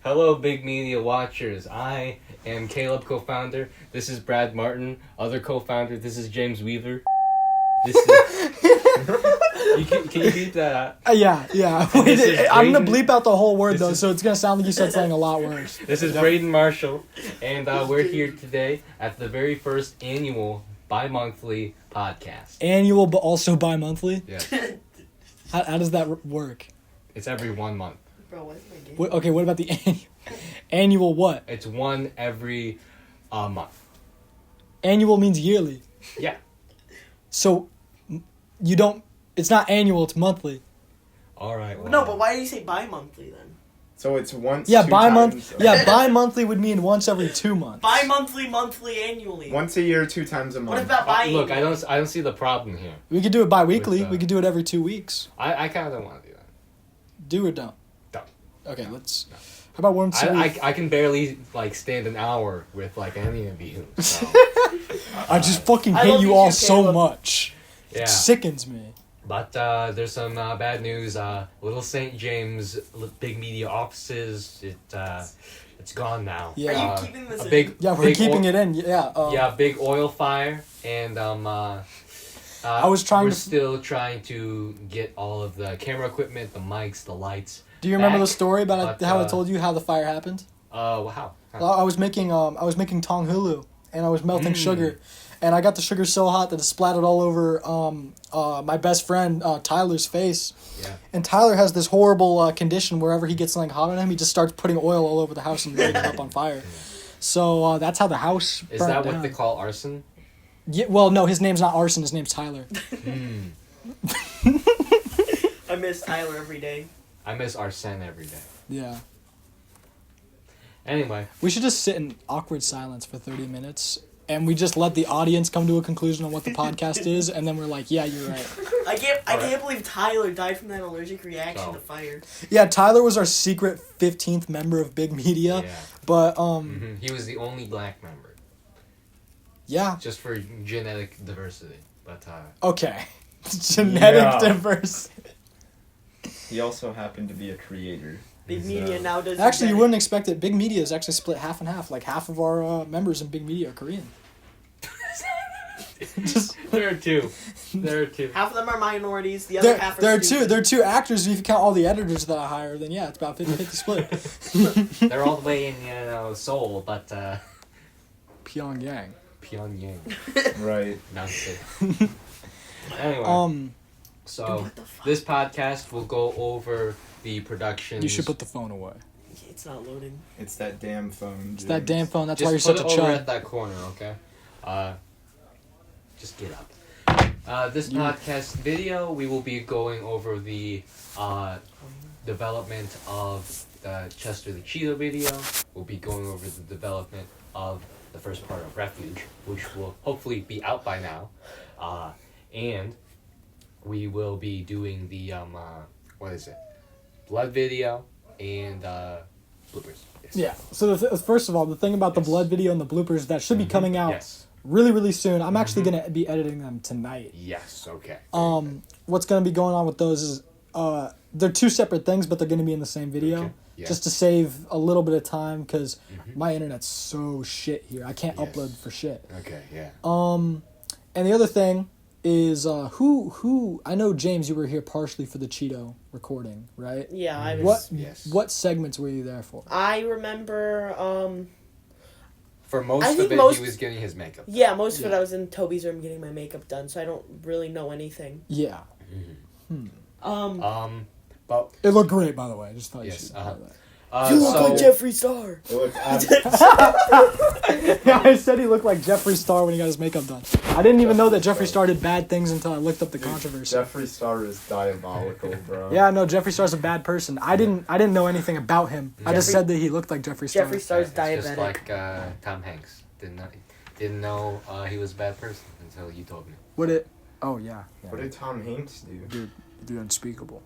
Hello, Big Media Watchers. I am Caleb, co-founder. This is Brad Martin, other co-founder. This is James Weaver. This is... Can you beat that? Yeah. Wait, I'm going to bleep out the whole word, so it's going to sound like you said something a lot worse. This is Braden Marshall, and we're here today at the very first annual bi-monthly podcast. Annual, but also bi-monthly? Yeah. How does that work? It's every 1 month. Bro, what's my game? Okay, what about the annual what? It's one every month. Annual means yearly. Yeah. So, it's not annual, it's monthly. All right. Well, No, but why do you say bi-monthly then? So it's once. Yeah, two bi-month. times, Yeah, bi-monthly would mean once every 2 months. Bi-monthly, monthly, annually. Once a year, 2 times a month. What about bi-annual? Look, I don't see the problem here. We could do it bi-weekly. With, We could do it every 2 weeks. I kind of don't want to do that. Do or don't? Don't. Okay, let's... How about once I can barely stand an hour with any of you. So. I just fucking I hate love you you all too, so Caleb. much. Yeah. It sickens me. But there's some bad news. Little St. James Big Media offices. It's gone now. Yeah. Are you keeping this in? We're keeping it in. Yeah. Big oil fire, and we're still trying to get all of the camera equipment, the mics, the lights. Do you remember back, the story about but, how I told you how the fire happened? How? I was making tong hulu, and I was melting sugar, and I got the sugar so hot that it splattered all over my best friend Tyler's face. Yeah. And Tyler has this horrible condition wherever he gets something hot on him, he just starts putting oil all over the house and lighting it up on fire. So that's how the house burned Is that down. what they call arson? Yeah, well, no, his name's not Arson, his name's Tyler. I miss Tyler every day. I miss Arsene every day. Yeah. Anyway. We should just sit in awkward silence for 30 minutes, and we just let the audience come to a conclusion on what the podcast is, and then we're like, yeah, you're right. I can't believe Tyler died from that allergic reaction to fire. Yeah, Tyler was our secret 15th member of Big Media, but, He was the only black member. Yeah. Just for genetic diversity, but, Okay. Genetic diversity. He also happened to be a creator. Big Media now does... Actually, you wouldn't expect it. Big Media is actually split half and half. Like, half of our members in Big Media are Korean. There are two. Half of them are minorities, the other half are stupid. There are two actors. If you count all the editors that I hire, then yeah, it's about 50-50 split. They're all the way in Seoul, but Pyongyang. Right. Nonsense. Anyway. So this podcast will go over the productions. You should put the phone away. It's not loading. It's that damn phone. It's that damn phone. That's just why you're such a put it over chud. at that corner, okay? Just get up. This podcast video, we will be going over the development of the Chester the Cheetah video. We'll be going over the development of the first part of Refuge, which will hopefully be out by now. And we will be doing the blood video and bloopers. Yes. Yeah. So first of all, the thing about the blood video and the bloopers that should be coming out really, really soon. I'm actually gonna be editing them tonight. Yes. Okay. What's gonna be going on with those is they're two separate things, but they're gonna be in the same video. Okay. Yeah. Just to save a little bit of time, because my internet's so shit here. I can't upload for shit. Okay. Yeah. And the other thing is who I know, James, you were here partially for the Cheeto recording, right? Yeah, I was. What segments were you there for? I remember For most of it, he was getting his makeup. Yeah, most of it I was in Toby's room getting my makeup done, so I don't really know anything. Yeah. But it looked great, by the way. I just thought you should know that. You look like Jeffree Star. Yeah, I said he looked like Jeffree Star when he got his makeup done. I didn't even know that Jeffree Star did bad things until I looked up the controversy. Jeffree Star is diabolical, bro. Yeah, no, Jeffree Star's a bad person. I didn't know anything about him. I just said that he looked like Jeffree Star. Jeffree Star's diabetic. Just like Tom Hanks. Didn't know he was a bad person until you told me. Oh, yeah. What did Tom Hanks do? Dude, unspeakable.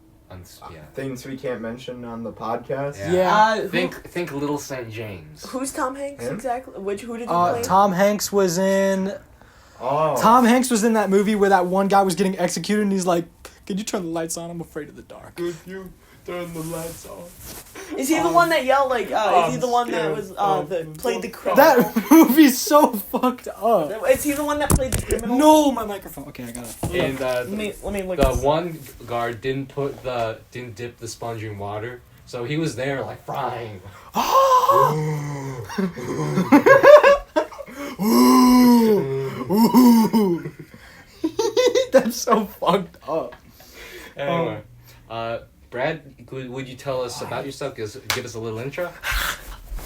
Things we can't mention on the podcast? Yeah. Think Little St. James. Who's Tom Hanks exactly? Who did he play? Tom Hanks was in... Tom Hanks was in that movie where that one guy was getting executed and he's like, "Could you turn the lights on? I'm afraid of the dark." Could you Turn the lights on. Is he the one that yelled like? Is he the one that scared was of played the the criminal? That movie's so fucked up. Is he the one that played the criminal? No, my microphone. Okay, I got it. And Let me look. the one guard didn't dip the sponge in water, so he was there like frying. That's so fucked up. Anyway, Brad, would you tell us about yourself? Give us a little intro.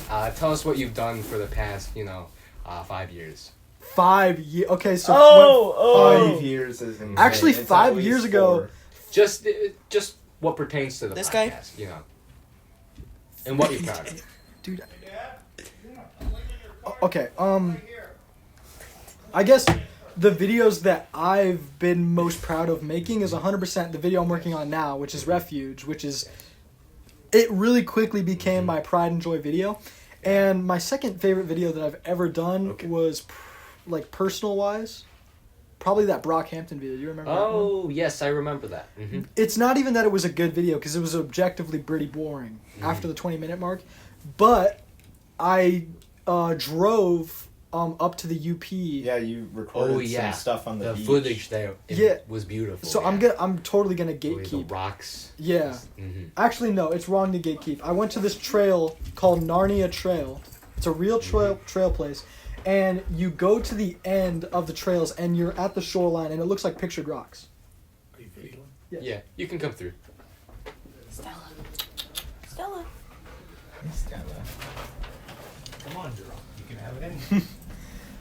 Tell us what you've done for the past, 5 years. 5 years. Okay, so 5 years is insane. Actually, It's 5 at least years ago. 4. Just what pertains to the This guy? podcast, and what you're proud of. Dude. Okay, I guess the videos that I've been most proud of making is 100% the video I'm working on now, which is Refuge, it really quickly became my pride and joy video. And my second favorite video that I've ever done was, personal wise, probably that Brockhampton video. Do you remember that one? Oh, yes, I remember that. Mm-hmm. It's not even that it was a good video, because it was objectively pretty boring after the 20-minute mark. But I drove up to the UP. Yeah, you recorded some stuff on the beach. Footage there was beautiful. So I'm totally gonna gatekeep. The rocks. Yeah. Mm-hmm. Actually, no, it's wrong to gatekeep. I went to this trail called Narnia Trail. It's a real trail place, and you go to the end of the trails, and you're at the shoreline, and it looks like pictured rocks. Are you videoing? Yes. Yeah, you can come through. Stella. Come on, Jerome. You can have it in.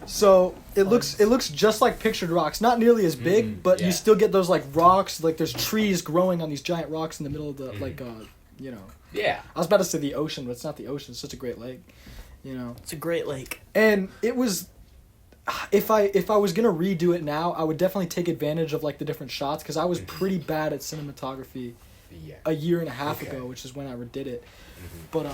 So it looks just like pictured rocks, not nearly as big, but yeah. you still get those rocks, there's trees growing on these giant rocks in the middle of the Yeah. I was about to say the ocean, but it's not the ocean. It's such a great lake, It's a great lake. And it was, if I was gonna redo it now, I would definitely take advantage of the different shots, because I was pretty bad at cinematography a year and a half ago, which is when I redid it. But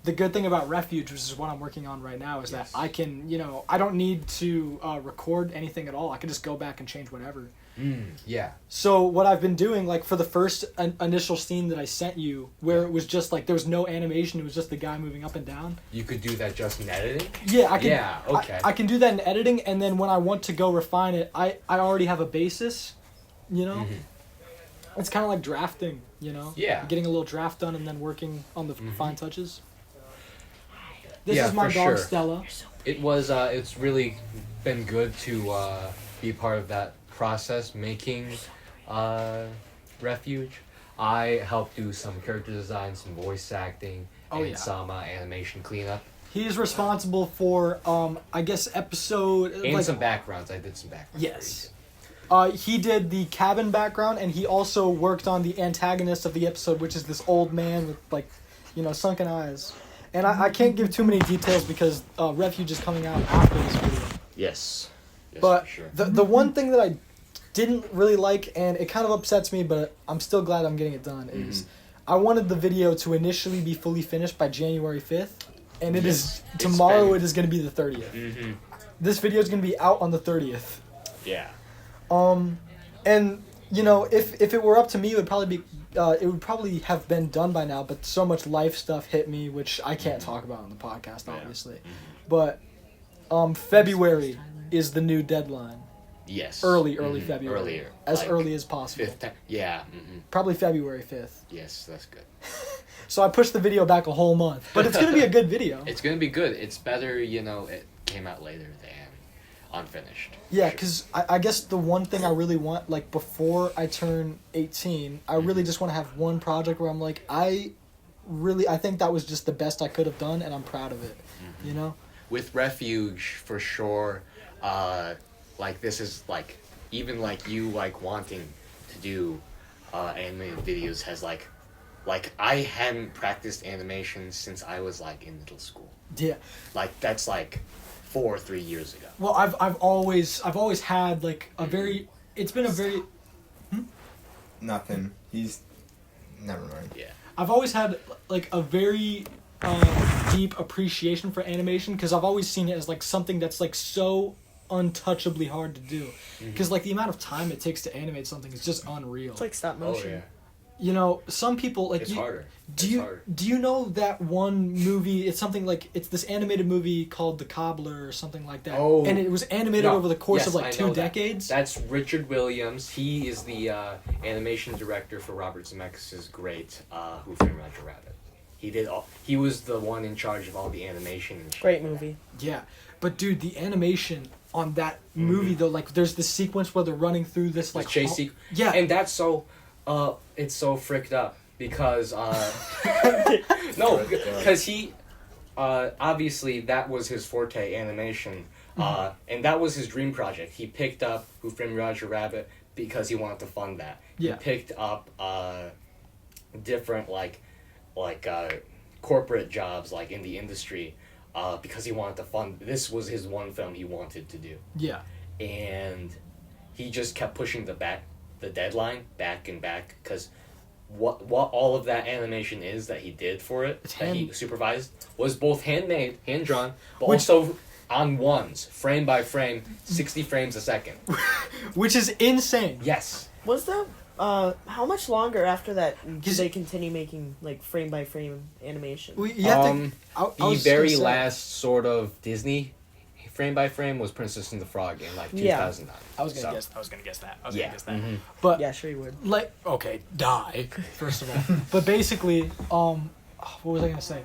the good thing about Refuge, which is what I'm working on right now, is that I can, I don't need to record anything at all. I can just go back and change whatever. Yeah. So what I've been doing, for the first initial scene that I sent you, where it was just there was no animation, it was just the guy moving up and down. You could do that just in editing? Yeah, I can. Yeah, okay. I can do that in editing, and then when I want to go refine it, I already have a basis, It's kind of like drafting, Yeah. Getting a little draft done and then working on the fine touches. This Yeah, is my for dog sure. Stella. It's really been good to be part of that process making Refuge. I helped do some character design, some voice acting, and some animation cleanup. He's responsible for, I guess, episode... And some backgrounds. I did some backgrounds. Yes. He did the cabin background, and he also worked on the antagonist of the episode, which is this old man with, sunken eyes. And I can't give too many details because Refuge is coming out after this video. Yes. But for sure. the one thing that I didn't really like, and it kind of upsets me, but I'm still glad I'm getting it done, is I wanted the video to initially be fully finished by January 5th, and it is tomorrow. It is going to be the 30th. This video is going to be out on the 30th. Yeah. And if it were up to me, it would probably have been done by now, but so much life stuff hit me, which I can't talk about on the podcast, obviously. But February is the new deadline. Yes. Early February. Earlier. As early as possible. Yeah. Probably February 5th. Yes, that's good. So I pushed the video back a whole month. But it's going to be a good video. It's going to be good. It's better, it came out later than unfinished. Yeah, because I guess the one thing I really want, before I turn 18, I really just want to have one project where I'm I think that was just the best I could have done, and I'm proud of it, With Refuge, for sure, this is, even, you, wanting to do animated videos has, I hadn't practiced animation since I was, in middle school. Yeah. That's, 3 years ago. Well, I've always had a very. It's been a very. Nothing. He's. Never mind. Yeah. I've always had a very deep appreciation for animation, because I've always seen it as something that's so untouchably hard to do. Because the amount of time it takes to animate something is just unreal. It's like stop motion. you know, some people like It's harder. Do you know that one movie? It's something like it's this animated movie called The Cobbler or something like that. Oh. And it was animated over the course of like I 2 know decades. That's Richard Williams. He is the animation director for Robert Zemeckis' great Who Framed Roger Rabbit. He was the one in charge of all the animation and shit. Great movie. Yeah, but dude, the animation on that movie though, like there's this sequence where they're running through this like chase sequence. Yeah, And that's so it's so fricked up because no, because he obviously that was his forte, animation, and that was his dream project. He picked up Who Framed Roger Rabbit because he wanted to fund that. Yeah. He picked up different like corporate jobs like in the industry because he wanted to fund. This was his one film he wanted to do. yeah, And he just kept pushing the deadline back and back because what all of that animation is that he did for it, that he supervised, was both handmade, hand drawn, but also on ones, frame by frame, 60 frames a second. which is insane. Yes. Was that how much longer after that did they continue making like frame by frame animation? You have to, I The was very gonna say- last sort of Disney frame by frame was Princess and the Frog in like 2009. I was gonna So, guess. I was gonna guess that. Mhm. But Yeah, sure you would. like, okay, die first of all. But basically, what was I gonna say?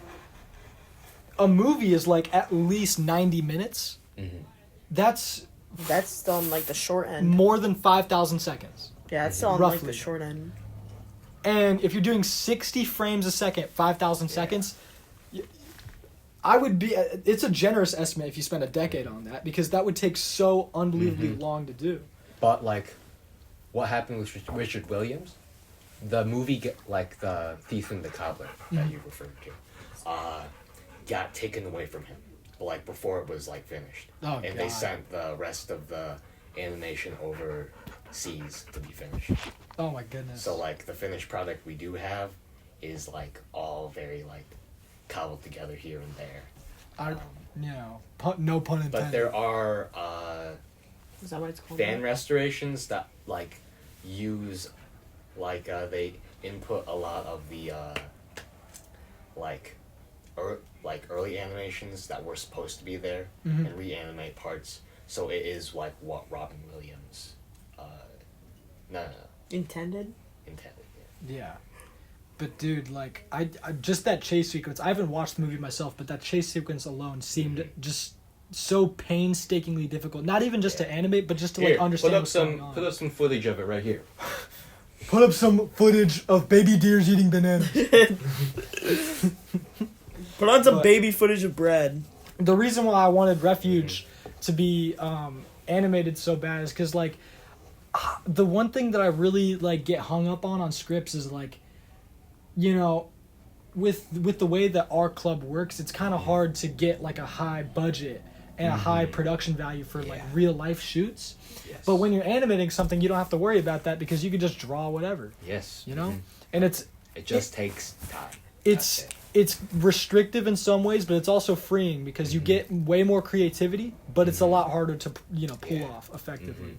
A movie is like at least 90 minutes. Mhm. That's That's still on like the short end. more than 5,000 seconds. Yeah, it's still on like Roughly. the short end. And if you're doing 60 frames a second, 5,000 seconds, I would be. It's a generous estimate if you spend a decade on that because that would take so unbelievably long to do. But like, what happened with Richard Williams? The movie, like the Thief and the Cobbler that you referred to, got taken away from him. Like before it was like finished, Oh, and they sent the rest of the animation overseas to be finished. Oh my goodness. So like the finished product we do have is like all very like cobbled together here and there. No pun intended. But there are Is that what it's called? fan restorations that like use like they input a lot of the like early animations that were supposed to be there and reanimate parts, so it is like what Robin Williams Intended? intended. Yeah. But dude, like I just that chase sequence. I haven't watched the movie myself, but that chase sequence alone seemed just so painstakingly difficult. Not even just to animate, but just to like understand what's going on. Put up some footage of it right here. Put up some footage of baby deers eating bananas. Put on some But- baby footage of bread. The reason why I wanted Refuge to be animated so bad is because like the one thing that I really like get hung up on scripts is like, you know, with the way that our club works, it's kind of hard to get like a high budget and a high production value for like real life shoots. Yes. But when you're animating something, you don't have to worry about that because you can just draw whatever, Yes. you know? And it just takes time. it's restrictive in some ways, but it's also freeing because you get way more creativity, but it's a lot harder to pull off effectively.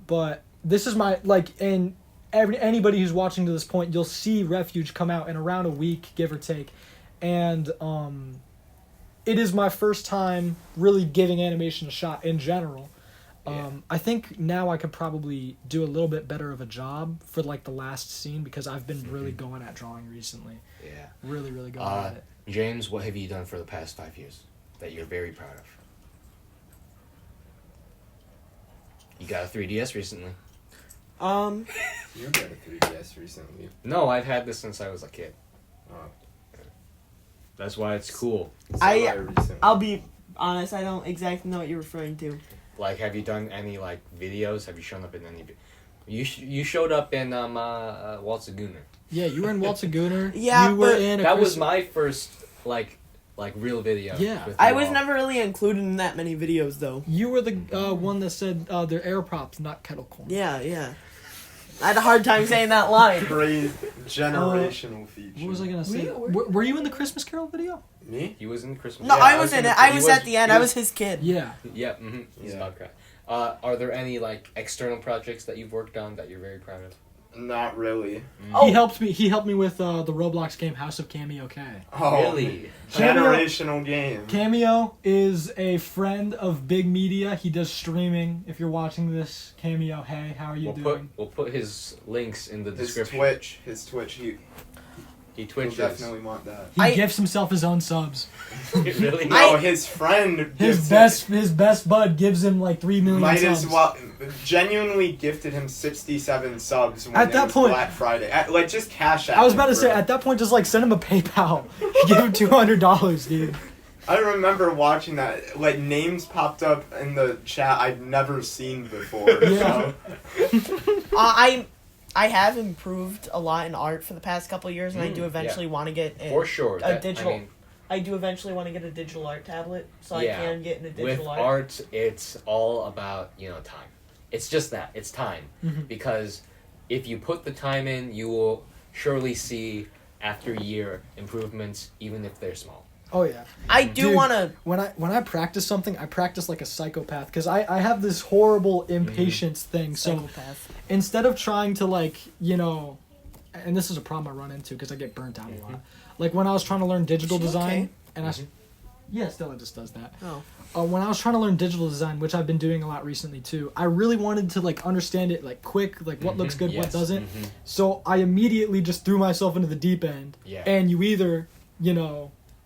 But this is my like, and anybody who's watching to this point, you'll see Refuge come out in around a week, give or take, and it is my first time really giving animation a shot in general. I think now I could probably do a little bit better of a job for like the last scene because I've been really going at drawing recently. Yeah. Really going at it. James, what have you done for the past 5 years that you're very proud of? You got a 3DS recently. You got a 3DS recently. No, I've had this since I was a kid. Oh. That's why it's cool. I'll be honest, I don't exactly know what you're referring to. Like, have you done any like videos? Have you shown up in any? You showed up in Waltz of Gunner. Yeah, you were in Waltz of Gunner. Yeah, you were but in. That was my first like real video. Yeah. with I you was all. never really included in that many videos though. You were the one that said they're air props, not kettle corn. Yeah. I had a hard time saying that line. Great generational feature. What was I gonna say? Were- Were you in the Christmas Carol video? Me? He was in Christmas. No, Yeah, I was in it. I was at the end. I was he his kid. Yeah. Yeah. He's Yeah. about to cry. Are there any like external projects that you've worked on that you're very proud of? Not really. He helped me with the Roblox game House of Cameo K. Oh, Really? generational game. Cameo is a friend of Big Media. He does streaming. If you're watching this, Cameo, hey, how are you doing? We'll put his links in the His description. Twitch. He He will twitches. definitely want that. He gifts himself his own subs. Really? No, his friend. His gifted- his best bud gives him like 3 million Might subs. as well genuinely gifted him 67 subs when At it that was point- Black Friday. Like just cash out. I was about to say, at that point, just like send him a PayPal. Give him $200, dude. I remember watching that. Like names popped up in the chat I'd never seen before. Yeah. So. I have improved a lot in art for the past couple of years, and I do eventually want to get For sure. a digital. I do eventually want to get a digital art tablet, so Yeah. I can get in a With digital art, it's all about, time. It's just that. It's time. Mhm. Because if you put the time in, you will surely see, after a year, improvements, even if they're small. Oh yeah. I do Dude, want to. When I practice something, I practice like a psychopath because I have this horrible impatience thing. So Psychopath. instead of trying to and this is a problem I run into because I get burnt out a lot. Like when I was trying to learn digital Is she design, okay? and yeah, Stella just does that. Oh. When I was trying to learn digital design, which I've been doing a lot recently too, I really wanted to understand it quick, what looks good, what Yes. doesn't. So I immediately just threw myself into the deep end. Yeah. And you either,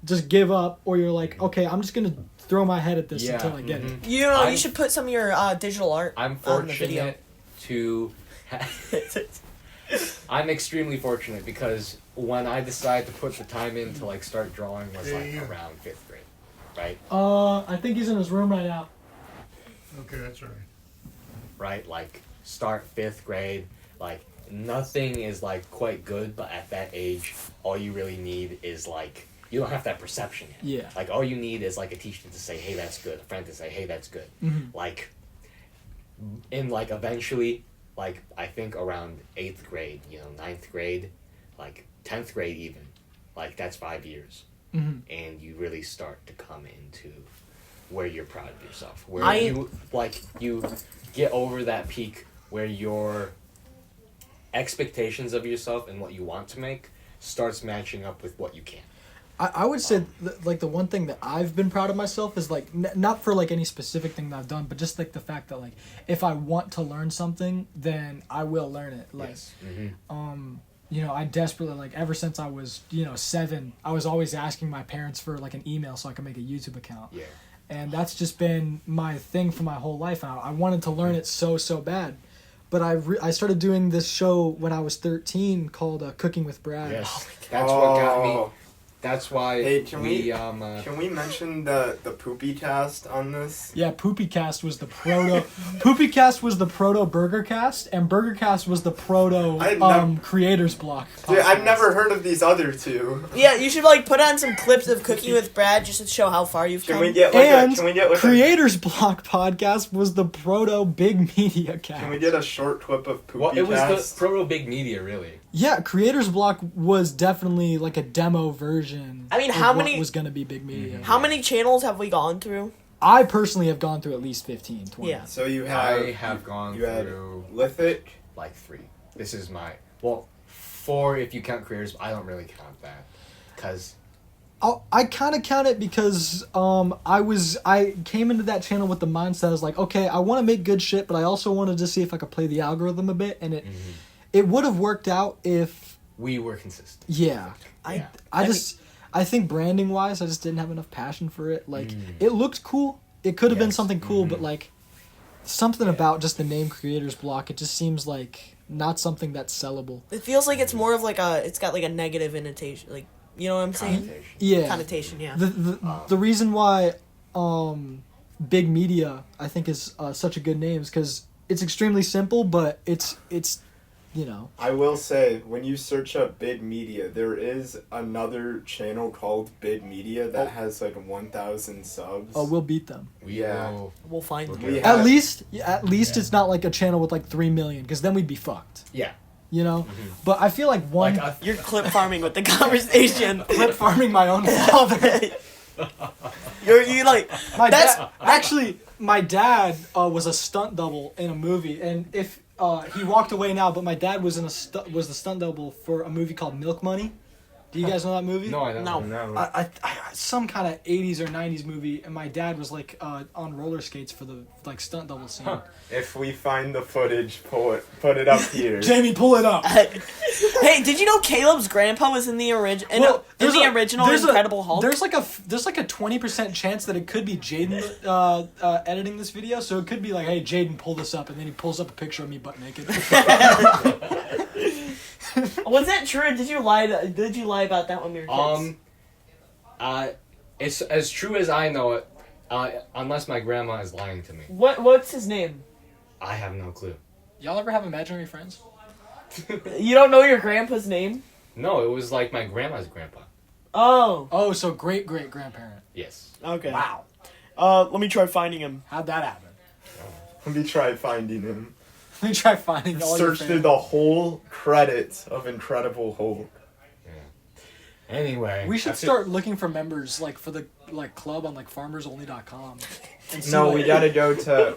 just give up, or you're like, okay, I'm just gonna throw my head at this Yeah. until I get it. You I'm- you should put some of your digital art I'm on the video. fortunate to... I'm extremely fortunate because when I decided to put the time in to start drawing was Yeah. around 5th grade, right? I think he's in his room right now. Okay, that's right. Right? Start 5th grade, nothing is quite good, but at that age, all you really need is you don't have that perception yet. Yeah. All you need is a teacher to say, hey, that's good, a friend to say, hey, that's good. Mhm. Eventually, I think around 8th grade, 9th grade, 10th grade even, that's 5 years. Mhm. And you really start to come into where you're proud of yourself, where I- you get over that peak where your expectations of yourself and what you want to make starts matching up with what you can. I would say the one thing that I've been proud of myself is not for any specific thing that I've done, but just the fact that if I want to learn something, then I will learn it. Yes. I desperately ever since I was 7, I was always asking my parents for an email so I could make a YouTube account. Yeah. And that's just been my thing for my whole life. I wanted to learn it so bad. But I started doing this show when I was 13 called Cooking with Brad. Yes. That's what got me. Oh. That's why Hey, can we can we mention the poopy cast on this? Yeah, Poopycast was the proto. Poopycast was the proto Burgercast, and Burgercast was the proto Creators Block. Dude, I've podcast. never heard of these other two. Yeah, you should put on some clips of Cooking with Brad just to show how far you've Can come. we get And a Creators Block podcast was the proto Big Media Cast. Can we get a short clip of poopy Well, it was cast? the proto big media, really. Yeah, Creators Block was definitely a demo version. I mean, of how what many- was gonna be Big Media? How many channels have we gone through? I personally have gone through at least 15, 20. Yeah. So you I have have gone you had through Lithic. 3. This is my 4 if you count creators. But I don't really count that because I kind of count it because I came into that channel with the mindset I was like, okay, I want to make good shit, but I also wanted to see if I could play the algorithm a bit, and it would have worked out if we were consistent. yeah. Yeah. I think branding wise, I just didn't have enough passion for it. It looked cool. It could have been Yes. something cool, but something about just the name Creators Block, it just seems not something that's sellable. It feels like it's more of it's got a negative annotation, you know what I'm saying? Connotation. Yeah. Connotation, yeah. The reason why Big Media I think is such a good name is because it's extremely simple, but it's I will say, when you search up Big Media, there is another channel called Big Media that has 1,000 subs. we'll beat them. Yeah. We'll find Okay. them. We At have- least it's not a channel with 3 million, because then we'd be fucked. Yeah. But I feel one You're clip farming with the conversation. clip farming my own father. you My That's- dad, actually, my dad was a stunt double in a movie, and if he walked away now, but my dad was was the stunt double for a movie called Milk Money. Do you guys know that movie? No, I don't. No. I some kind of 80s or 90s movie, and my dad was like on roller skates for the like stunt double scene. If we find the footage, put it up here. Jamie, pull it up. Hey, did you know Caleb's grandpa was in the original? Original Incredible Hulk. There's like a 20% chance that it could be Jaden editing this video, so it could be like, hey, Jaden, pull this up, and then he pulls up a picture of me butt naked. Was that true? Did you lie about that when we were kids? It's as true as I know it, unless my grandma is lying to me. What's his name? I have no clue. Y'all ever have imaginary friends? You don't know your grandpa's name? No, it was like my grandma's grandpa. Oh, so great grandparent. Yes. okay. Wow, Let me try finding him. how'd that happen? Let me try finding him. Let me try finding all your Search through the whole credits of Incredible Hulk. Yeah. Anyway, We should start looking for members like for the club on like farmersonly.com. No, we gotta go to.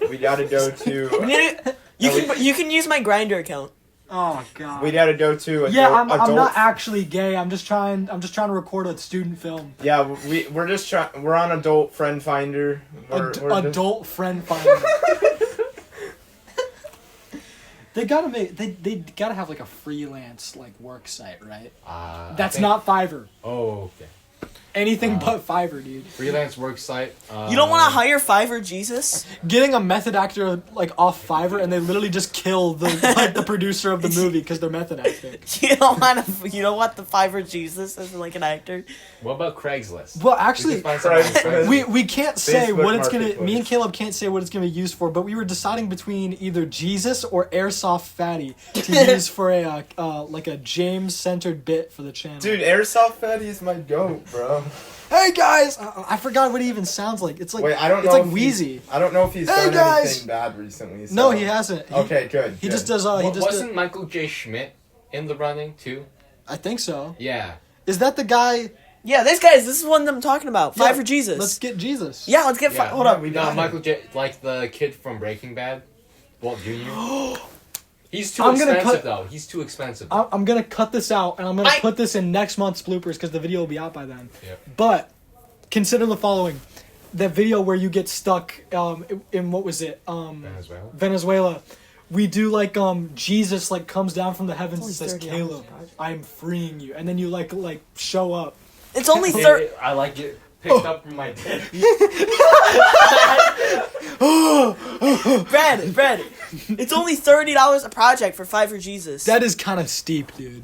You can use my Grindr account. Oh god. We gotta go to. I'm not actually gay. I'm just trying to record a student film. Yeah, we're just trying. We're on Adult Friend Finder. Adult Friend Finder. They gotta have like a freelance like work site, right? That's not Fiverr. Oh, okay. Anything but Fiverr, dude. Freelance work site. You don't want to hire Fiverr Jesus? Getting a method actor like off Fiverr and they literally just kill the producer of the movie because they're method acting. You don't want the Fiverr Jesus as like an actor? What about Craigslist? Well, actually, we can't say Facebook what it's gonna. Marketplace. Me and Caleb can't say what it's gonna be used for, but we were deciding between either Jesus or Airsoft Fatty to use for a like a James centered bit for the channel. Dude, Airsoft Fatty is my goat, bro. Hey guys, I forgot what he even sounds like. It's like I don't know. It's like if Wheezy. I don't know if he's Hey, done guys! anything bad recently. So. No, he hasn't. Okay, good. He just does. He just. Wasn't Michael J. Schmidt in the running too? I think so. Yeah. Is that the guy? Yeah, this is one I'm talking about. Yeah, Fiverr Jesus. Let's get Jesus. Yeah, let's get hold up. Michael J. Like the kid from Breaking Bad, Walt Jr. He's too I'm gonna expensive cut- though. He's too expensive. I'm gonna cut this out and I'm gonna put this in next month's bloopers because the video will be out by then. Yep. But consider the following: that video where you get stuck in what was it? Venezuela. We do like Jesus like comes down from the heavens and says, "Caleb, I am freeing you," and then you like show up. It's only 30. I like it picked up from my dick. Brad, it's only $30 a project for Fiverr Jesus. That is kind of steep, dude.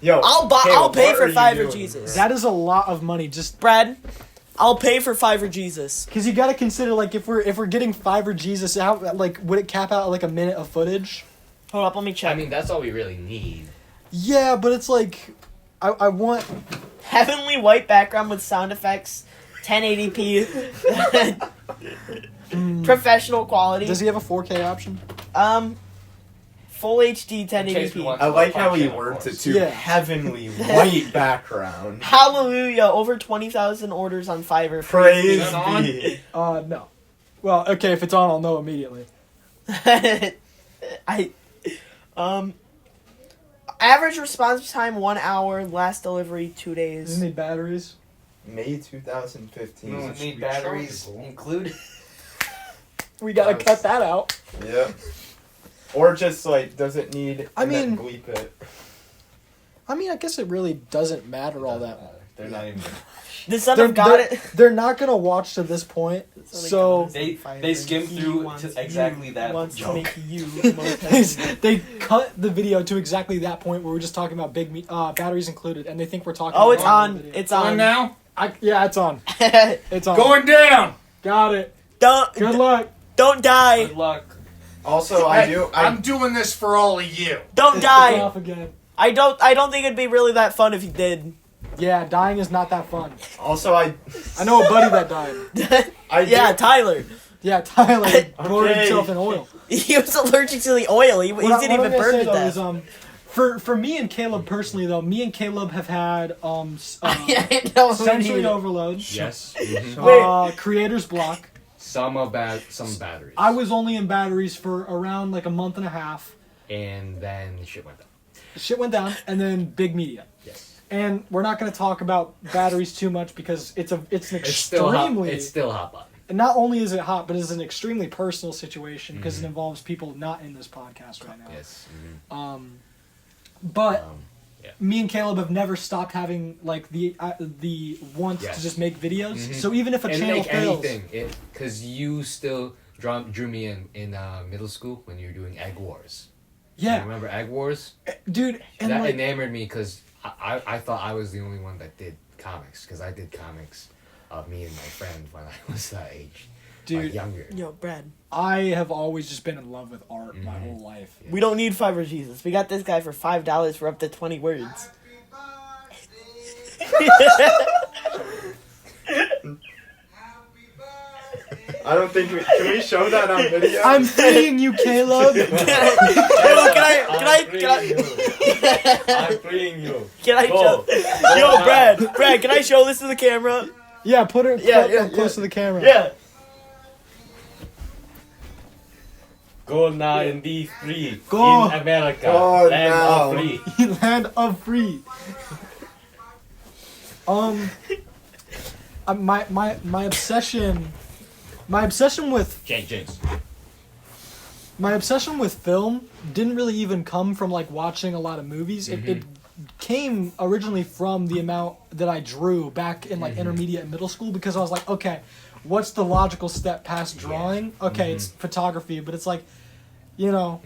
Yo, I'll pay for what are you Fiverr doing, Jesus. That is a lot of money. Just Brad, I'll pay for Fiverr Jesus. because you got to consider like if we're getting Fiverr Jesus out, like would it cap out at, like a minute of footage? Hold up, let me check. I mean, that's all we really need. Yeah, but it's like I want. Heavenly white background with sound effects, 1080p, professional quality. Does he have a 4K option? Full HD 1080p. I like how he worked it to heavenly white background. Hallelujah! Over 20,000 orders on Fiverr. Praise Is it on? be. No. Well, okay, if it's on, I'll know immediately. Average response time 1 hour. Last delivery 2 days. Does it need batteries? May 2015. No, need batteries included. We gotta cut that out. Yeah. Or just like, does it need? I and then mean- bleep it. I mean, I guess it really doesn't matter all that much. They're not even. The son of God. They're not gonna watch to this point, so They skim through to exactly that wants to joke. make you the most they cut the video to exactly that point where we're just talking about batteries included, and they think we're talking. Oh, about it's the on. video. It's on. now? Yeah, it's on. It's on. Going down! Got it. Don't Good luck. don't die. Good luck. Also, I'm doing this for all of you. Don't It's die. off again. I don't think it'd be really that fun if you did. Yeah, dying is not that fun. Also, I know a buddy that died. Yeah, Tyler. Yeah, Tyler poured himself in oil. He was allergic to the oil. He didn't even burn to death. For me and Caleb personally though, me and Caleb have had I know. sensory overload, Yes. creator's block, Some batteries. I was only in batteries for around like a month and a half. And then shit went down. Shit went down, and then big media. Yes. And we're not going to talk about batteries too much because it's an extremely. It's still hot button. And not only is it hot, but it's an extremely personal situation because it involves people not in this podcast right now. Yes. But me and Caleb have never stopped having like the want to just make videos. So even if a channel fails, because you still drew me in middle school when you were doing Egg Wars. Yeah. You remember Egg Wars? Dude, and that like, enamored me because I thought I was the only one that did comics because I did comics of me and my friend when I was that age. Dude, like younger. Yo, Brad. I have always just been in love with art my whole life. Yeah. We don't need Fiverr Jesus. We got this guy for $5 for up to 20 words. I don't think can we show that on video? I'm freeing you, Caleb. I'm freeing you. Can I show? Yo, Brad, can I show this to the camera? Yeah, put her up close to the camera. Yeah. Go now and be free. Go. In America. Go land now. of free. Land of free. My obsession with James. My obsession with film didn't really even come from like watching a lot of movies. It came originally from the amount that I drew back in like intermediate and middle school because I was like, okay, what's the logical step past drawing? Okay, it's photography, but it's like, you know,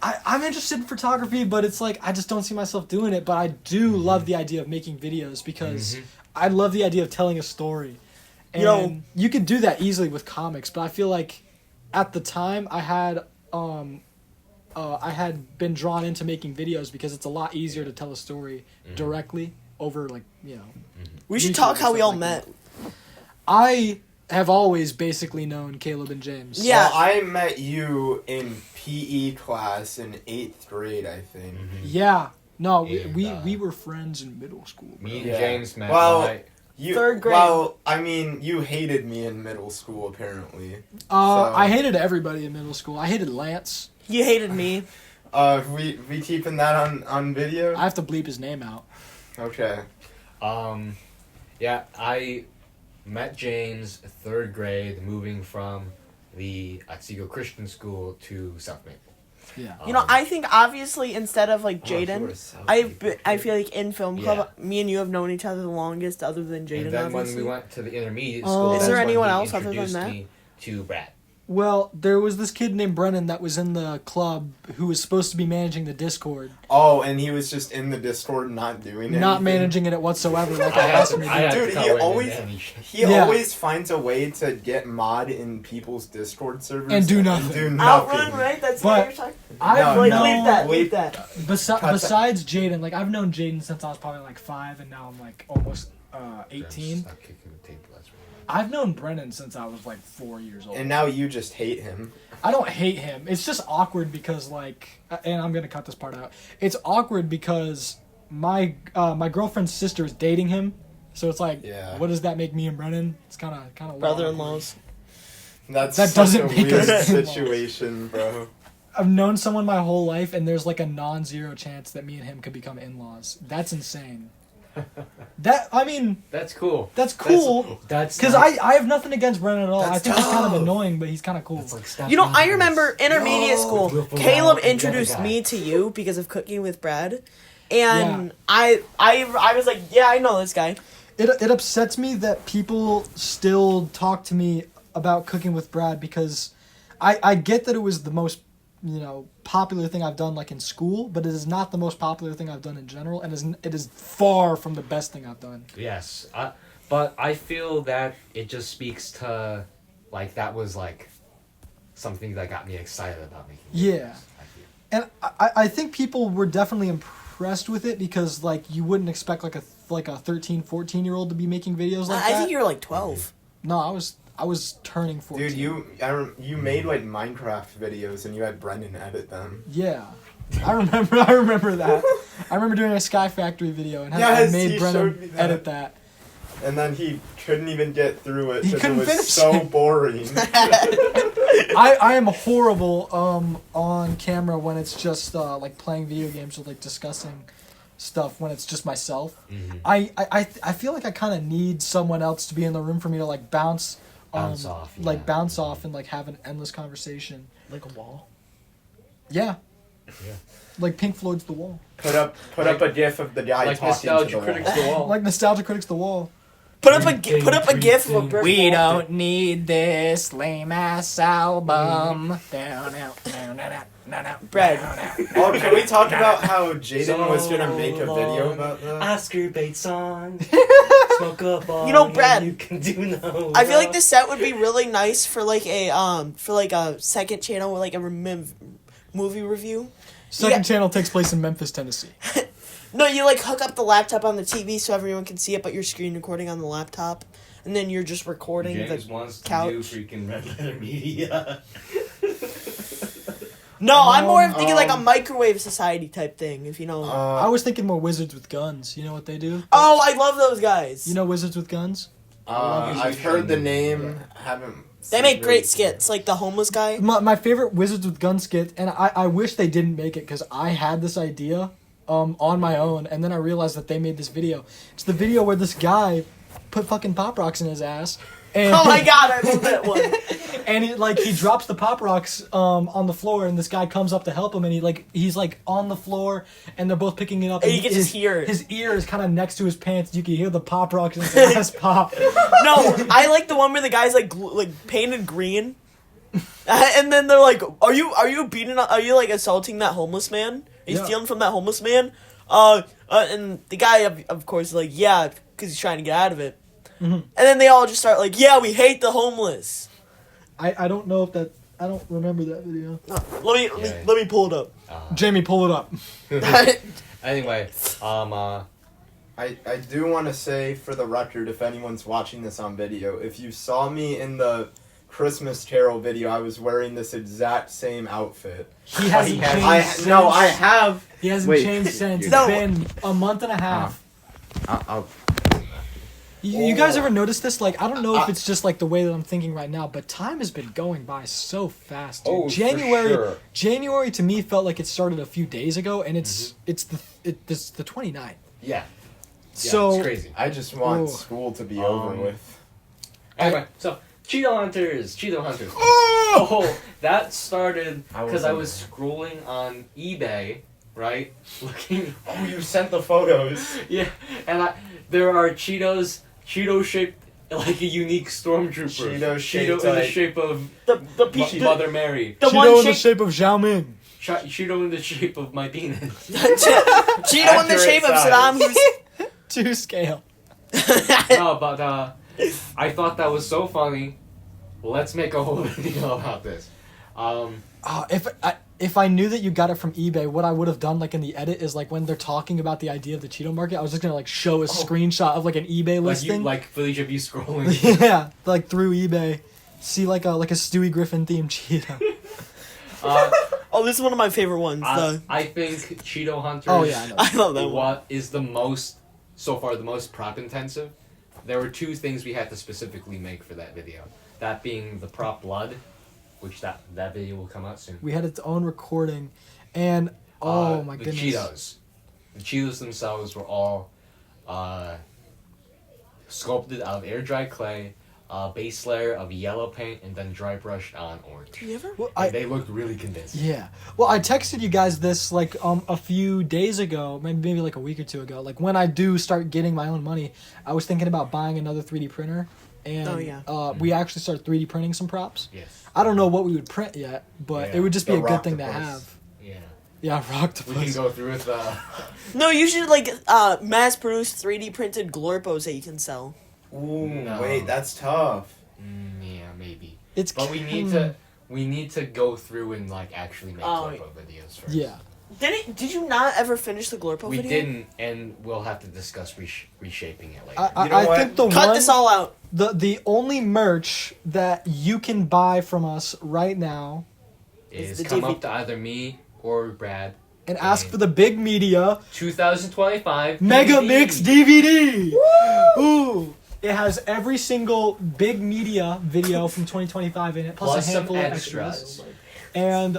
I'm interested in photography, but it's like I just don't see myself doing it. But I do love the idea of making videos because I love the idea of telling a story. And you could do that easily with comics, but I feel like at the time I had been drawn into making videos because it's a lot easier to tell a story directly over like, you know. We should talk how we all met. I have always basically known Caleb and James. Yeah. Well, I met you in PE class in 8th grade, I think. Yeah. No, we were friends in middle school. Bro. Me and James met. Third grade. Well, I mean, you hated me in middle school, apparently. I hated everybody in middle school. I hated Lance. You hated me. We keeping that on video? I have to bleep his name out. Okay. Yeah, I met James 3rd grade, moving from the Otsego Christian School to South Maple. Yeah. You know, I think obviously instead of like Jaden, so I feel like in film club, me and you have known each other the longest, other than Jaden. And then obviously. when we went to the intermediate school, Is there that's when anyone he else other than introduced that? me to Brad. Well, there was this kid named Brennan that was in the club who was supposed to be managing the Discord. Oh, and he was just in the Discord not doing anything? Not managing it whatsoever. Like I I had asked to- him to I do. had to Dude, tell he him always and he Yeah. always finds a way to get mod in people's Discord servers And do nothing. do nothing. Outrun, right? That's But what you're talking. I've No, Like no. leave that, Wait. leave that. Besides Jaden, like I've known Jaden since I was probably like 5, and now I'm like almost 18. Stop kicking the table, that's right. I've known Brennan since I was like 4 years old. And now you just hate him. I don't hate him. It's just awkward because like, and I'm gonna cut this part out. It's awkward because my girlfriend's sister is dating him, so it's like, what does that make me and Brennan? It's kind of Brother-in-laws. That doesn't doesn't make weird us situation, bro. I've known someone my whole life, and there's like a non-zero chance that me and him could become in-laws. That's insane. That's cool. That's cool. That's Because I have nothing against Brennan at all. I That's think he's kind of tough. annoying, but he's kind of cool. You know, I remember intermediate school, we'll pull Caleb out and introduced get a guy. me to you because of Cooking with Brad, and I was like, yeah, I know this guy. It upsets me that people still talk to me about Cooking with Brad because I get that it was the most, you know, popular thing I've done like in school, but it is not the most popular thing I've done in general, and it is far from the best thing I've done. Yes, but I feel that it just speaks to, like, that was like something that got me excited about making videos. Yeah. I feel. And I think people were definitely impressed with it because like you wouldn't expect like a 13, 14-year-old to be making videos like that. I think you were like 12. No, I was turning 14. Dude, you made like Minecraft videos and you had Brendan edit them. Yeah. I remember that. I remember doing a Sky Factory video and I Yes, made he Brennan showed me that. edit that. and then he couldn't even get through it He because it couldn't was finish so it. boring. I am horrible on camera when it's just like playing video games or like discussing stuff when it's just myself. Mm-hmm. I feel like I kind of need someone else to be in the room for me to like bounce off, like bounce off and like have an endless conversation. Like a wall. Yeah. Yeah. Like Pink Floyd's The Wall. Put up a gif of the guy Like talking Nostalgia to the Critics wall. The Wall. Like Nostalgia Critics The Wall. Put up a gif of a brick We wall. don't need this lame ass album. Down out, down out, down out. Brad. Oh, can we talk about how Jaden was gonna make a video about that? Oscar bait song. Smoke up all. You know, Brad, You can do no. I feel like the set would be really nice for like a second channel with like a movie review. Second channel takes place in Memphis, Tennessee. No, you like hook up the laptop on the TV so everyone can see it, but you're screen recording on the laptop, and then you're just recording James the wants to couch. do freaking red letter media. No, I'm more of thinking like a microwave society type thing, if you know. I was thinking more Wizards with Guns. You know what they do? Oh, I love those guys. You know Wizards with Guns? I've heard the name. Haven't. They make great really- skits, like the homeless guy. My favorite Wizards with Guns skit, and I wish they didn't make it because I had this idea on my own, and then I realized that they made this video. It's the video where this guy put fucking Pop Rocks in his ass. And Oh my god, I love that one. And he drops the Pop Rocks on the floor, and this guy comes up to help him, and he's on the floor, and they're both picking it up. And you can just hear it. His ear is kind of next to his pants. You can hear the Pop Rocks in his ass pop. No, I like the one where the guy's like painted green, and then they're like, "Are you beating? Are you like assaulting that homeless man? Are you Yeah. stealing from that homeless man?" And the guy of course is like, "Yeah," because he's trying to get out of it. Mm-hmm. And then they all just start like, "Yeah, we hate the homeless." I don't know if that. I don't remember that video. Let me pull it up. Jamie, pull it up. Anyway, I do want to say for the record, if anyone's watching this on video, if you saw me in the Christmas Carol video, I was wearing this exact same outfit. He hasn't changed. I since. have. He hasn't Wait. changed since. It's No. been a month and a half. I'll You guys ever notice this? Like, I don't know if it's just like the way that I'm thinking right now, but time has been going by so fast. Dude. Oh, for January, sure. January to me felt like it started a few days ago, and it's the 29th. yeah. So it's crazy. I just want Oh. school to be over with. Anyway, so Cheeto Hunters. Oh, that started because I was scrolling on eBay, right? Looking. Oh, you sent the photos. Yeah, and there are Cheetos shaped like a unique stormtrooper. Cheeto-shaped, Cheeto in the like- shape of The peach. Mother Mary. The Cheeto one in the shape. shape of Zhao Ming. Cheeto in the shape of my penis. Cheeto in the shape of Saddam Hussein. To scale. No, but I thought that was so funny. Let's make a whole video about this. If I knew that you got it from eBay, what I would have done, like in the edit, is like when they're talking about the idea of the Cheeto market, I was just gonna like show a screenshot of like an eBay listing. Like footage of you scrolling. Yeah, like through eBay, see like a Stewie Griffin themed Cheeto. Oh, this is one of my favorite ones. I think Cheeto Hunters. Oh yeah, I know. I love that one. What is the most prop intensive? There were two things we had to specifically make for that video. That being the prop blood, which that video will come out soon. We had its own recording, and oh my the goodness. Cheetos. The Cheetos themselves were all sculpted out of air dry clay, base layer of yellow paint, and then dry brushed on orange. You ever? Well, And they looked really convincing. Yeah. Well, I texted you guys this like a few days ago, maybe like a week or two ago. Like when I do start getting my own money, I was thinking about buying another 3D printer, and Oh, yeah. we actually started 3D printing some props. Yes. I don't know what we would print yet, but Yeah. it would just be The a good thing to Rocktopus. have. Yeah. Yeah, We can Rocktopus. go through with No, you should like mass produce 3D printed Glorpos that you can sell. Ooh, No. wait, that's tough. yeah, maybe. It's But we need to go through and like actually make Oh, Glorpo videos first. Yeah. Did you not ever finish the Glorpo We video? didn't, and we'll have to discuss reshaping it later. I, You know I what? think the Cut one this all out. the only merch that you can buy from us right now is the come DVD. up to either me or Brad. and ask for the big media 2025 Mega DVD. Mix DVD. Ooh. It has every single big media video from 2025 in it, plus a handful of extras. And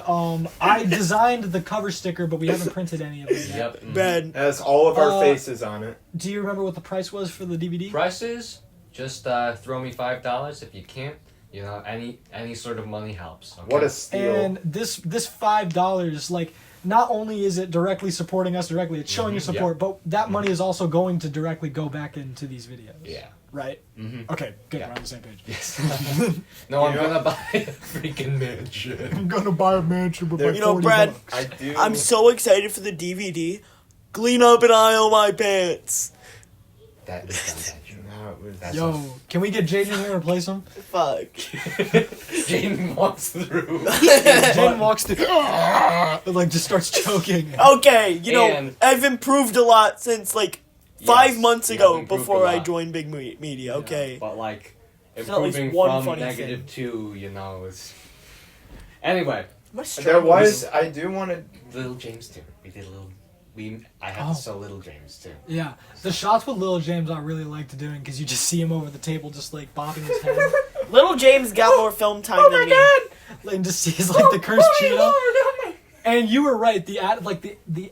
I designed the cover sticker, but we haven't printed any of it yet. Yep. Ben. It has all of our faces on it. Do you remember what the price was for the DVD? Prices? Just throw me $5 if you can't. You know, any sort of money helps. Okay? What a steal. And this $5, like, not only is it directly supporting us directly, it's showing your support, but that money is also going to directly go back into these videos. Yeah. Right? Mm-hmm. Okay, good. Yeah. We're on the same page. Yes. No, I'm gonna buy a freaking mansion. I'm gonna buy a mansion with like You know, $40. Brad, I do. I'm so excited for the DVD. Clean up and aisle my pants. That is not true. No, it was- That's Yo, can we get Jaden in here and replace him? Fuck. Jaden walks through. Jaden walks through, and like just starts choking. Okay, you know, And- I've improved a lot since like 5 Yes, months you ago have improved before a I lot. joined Big Media. Okay. But like There's at least improving one from funny negative to, you know, is anyway. There was. I do want to. Little James too. We did a little. I had Oh. to sew Little James too. Yeah, the shots with Lil James I really liked doing because you just see him over the table just like bobbing his head. Little James got more film time than me. And just sees like the cursed cheetah. And you were right. The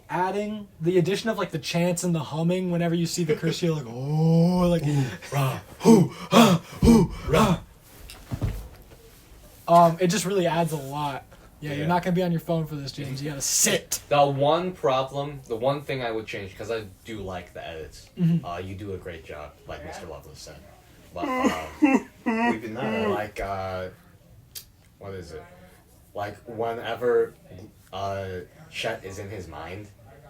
adding, the addition of like the chants and the humming whenever you see the cursed cheetah, like oh, like it just really adds a lot. Yeah, you're Yeah. not gonna be on your phone for this, James. You gotta sit. The one thing I would change, because I do like the edits. You do a great job, like Mr. Lovelace said. But Weeping that out. like what is it? Like whenever Chet is in his mind,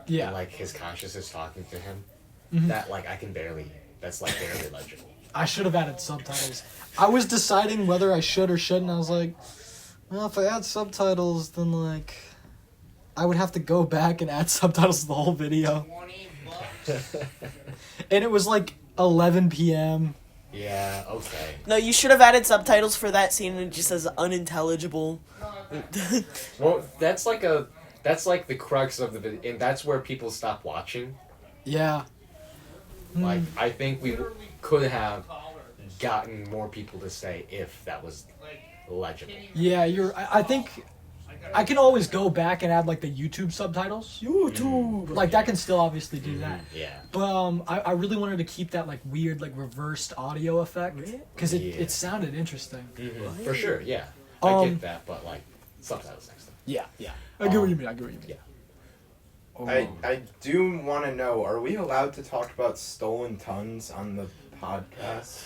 Yeah. and like his conscious is talking to him, Mhm. that like that's like barely legible. I should have added subtitles. I was deciding whether I should or shouldn't. I was like, well, if I add subtitles, then like, I would have to go back and add subtitles to the whole video. And it was like 11 p.m. Yeah. Okay. No, you should have added subtitles for that scene and it just says unintelligible. Well, that's like the crux of the video, and that's where people stop watching. Yeah. Like, I think we could have gotten more people to say if that was legible. Yeah, I think I can always go back and add like the YouTube subtitles. YouTube. Like that can still obviously do that. Yeah. But I really wanted to keep that like weird like reversed audio effect because Yeah. it sounded interesting. For sure, yeah. I Um, get that, but like subtitles next time. Yeah. I get what you mean. I get what you mean. Yeah. I do want to know, are we allowed to talk about stolen tons on the podcast?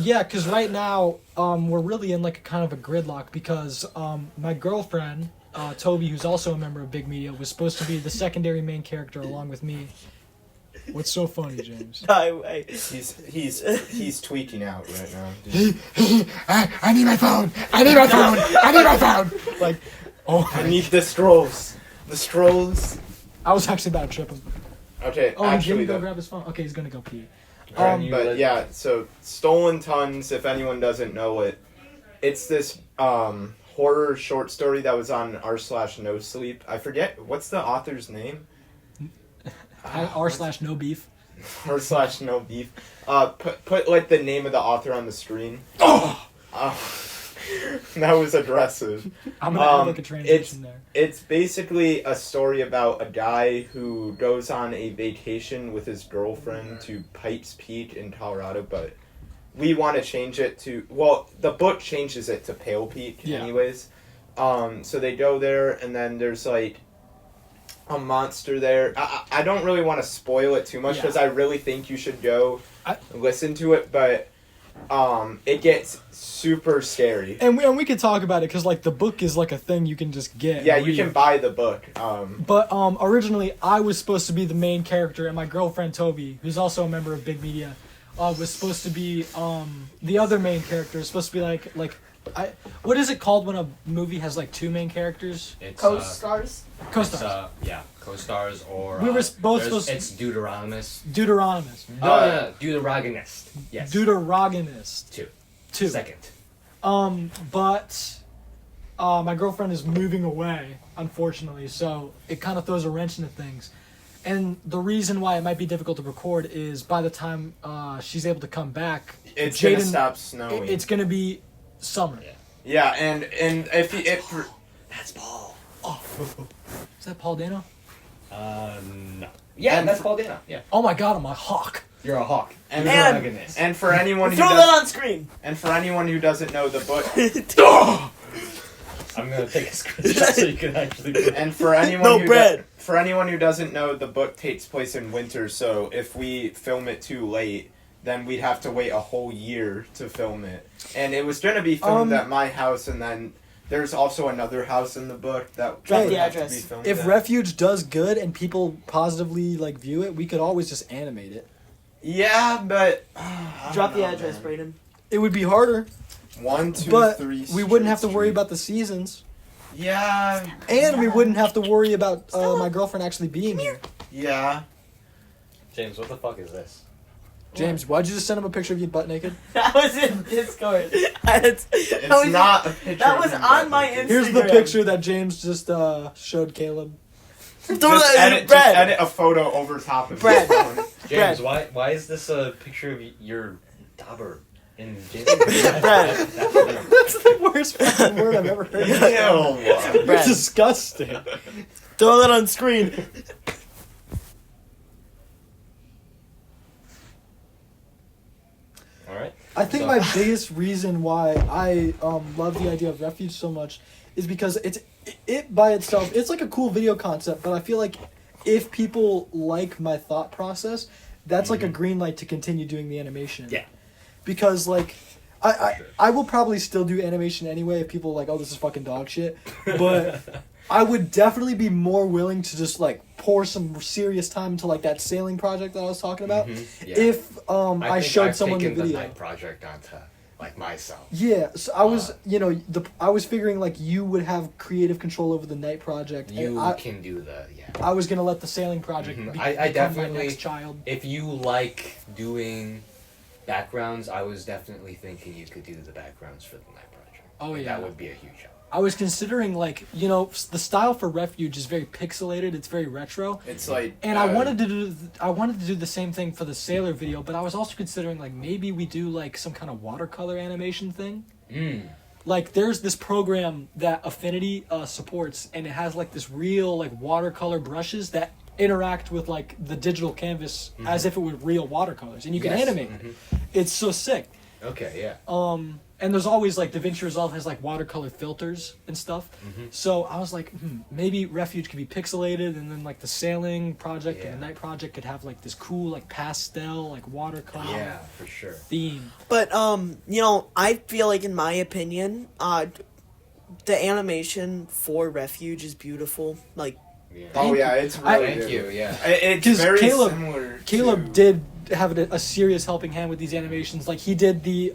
Yeah, because right now we're really in like a kind of a gridlock because my girlfriend Toby, who's also a member of Big Media, was supposed to be the secondary main character along with me. What's so funny, James? He's tweaking out right now. Dude. I need my phone. I need my phone. I need my phone. Like, oh, I need the scrolls. The scrolls. I was actually about to trip him. Okay, Oh, did Jimmy actually, go though. grab his phone? Okay, he's gonna go pee. But yeah, so Stolen Tons, if anyone doesn't know it, it's this horror short story that was on r/no sleep. I forget, what's the author's name? R/no beef. r/no beef. Put like the name of the author on the screen. That was aggressive. I'm gonna add like a transition there. It's basically a story about a guy who goes on a vacation with his girlfriend to Pikes Peak in Colorado, but we want to change it to, well, the book changes it to Pale Peak anyways. So they go there, and then there's like a monster there. I don't really want to spoil it too much because I really think you should go listen to it, but it gets super scary. And we could talk about it because like the book is like a thing you can just get. Yeah, and you read. can buy the book. But originally I was supposed to be the main character, and my girlfriend Toby, who's also a member of Big Media, was supposed to be the other main character. It's supposed to be like what is it called when a movie has like two main characters? It's Co-stars? Co-stars. Co-stars or We were both supposed to- It's Deuteronomous. Deuteronomous. No, Deuterogonist. Yes. Deuterogonist. Two. Second. But my girlfriend is moving away, unfortunately, so it kind of throws a wrench into things. And the reason why it might be difficult to record is by the time she's able to come back, It's gonna Jaden- stop snowing. it's gonna be summer. Yeah, and if That's Paul. Is that Paul Dano? No. Yeah, And that's for- Paul Dano. Yeah. Oh my god, I'm a hawk. You're a hawk. and You're And- a protagonist. and for anyone who Throw that does, on screen. and for anyone who doesn't know the book, I'm gonna take a screenshot so you can actually. and for anyone No who bread. for anyone who doesn't know, the book takes place in winter. So if we film it too late, then we'd have to wait a whole year to film it. And it was gonna be filmed at my house, and then there's also another house in the book that Drop would the have to address. be filmed If at. Refuge does good and people positively like view it, we could always just animate it. Yeah, but Drop the address, Brayden. It would be harder, 1, 2, but 3. we wouldn't have to Street worry Street. about the seasons, Yeah, and we wouldn't have to worry about my girlfriend actually being here. yeah. James, what the fuck is this? James, why'd you just send him a picture of you butt naked? That was in Discord. It's not a picture. That of was him on my naked. Here's the Instagram. picture that James just showed Caleb. Throw Just that edit, Brad. just edit a photo over top of Brad. his phone. James, why is this a picture of your dauber in James? Brad. That's the worst fucking word I've ever heard. Ew. Brad. Disgusting. Throw that on screen. All right. I think So- my biggest reason why I love the idea of Refuge so much is because it by itself, it's like a cool video concept, but I feel like if people like my thought process, that's like a green light to continue doing the animation. Yeah. Because like I will probably still do animation anyway if people are like, oh, this is fucking dog shit. But I would definitely be more willing to just like pour some serious time into like that sailing project that I was talking about. Yeah. If I think showed I've someone the taken video. night project onto like myself. Yeah, so I was, I was figuring like you would have creative control over the night project. and You I, can do the I was gonna let the sailing project Mhm. be, I become definitely- my next child. If you like doing backgrounds, I was definitely thinking you could do the backgrounds for the night project. Oh, Like, yeah. that would be a huge help. I was considering like the style for Refuge is very pixelated. It's very retro, It's like. and I wanted to do the same thing for the sailor video. But I was also considering like maybe we do like some kind of watercolor animation thing. Like there's this program that Affinity supports, and it has like this real like watercolor brushes that interact with like the digital canvas as if it were real watercolors, and you can Yes. animate it. It's so sick. Okay, yeah. And there's always like DaVinci Resolve has like watercolor filters and stuff. So I was like, maybe Refuge could be pixelated, and then like the sailing project and Yeah. the night project could have like this cool like pastel like watercolor Yeah, for sure. theme. But I feel like in my opinion, the animation for Refuge is beautiful. Like Yeah. Oh yeah, it's I- really Thank good. you, yeah. It's 'Cause very Caleb- similar. Caleb to, did have a serious helping hand with these animations. Like he did the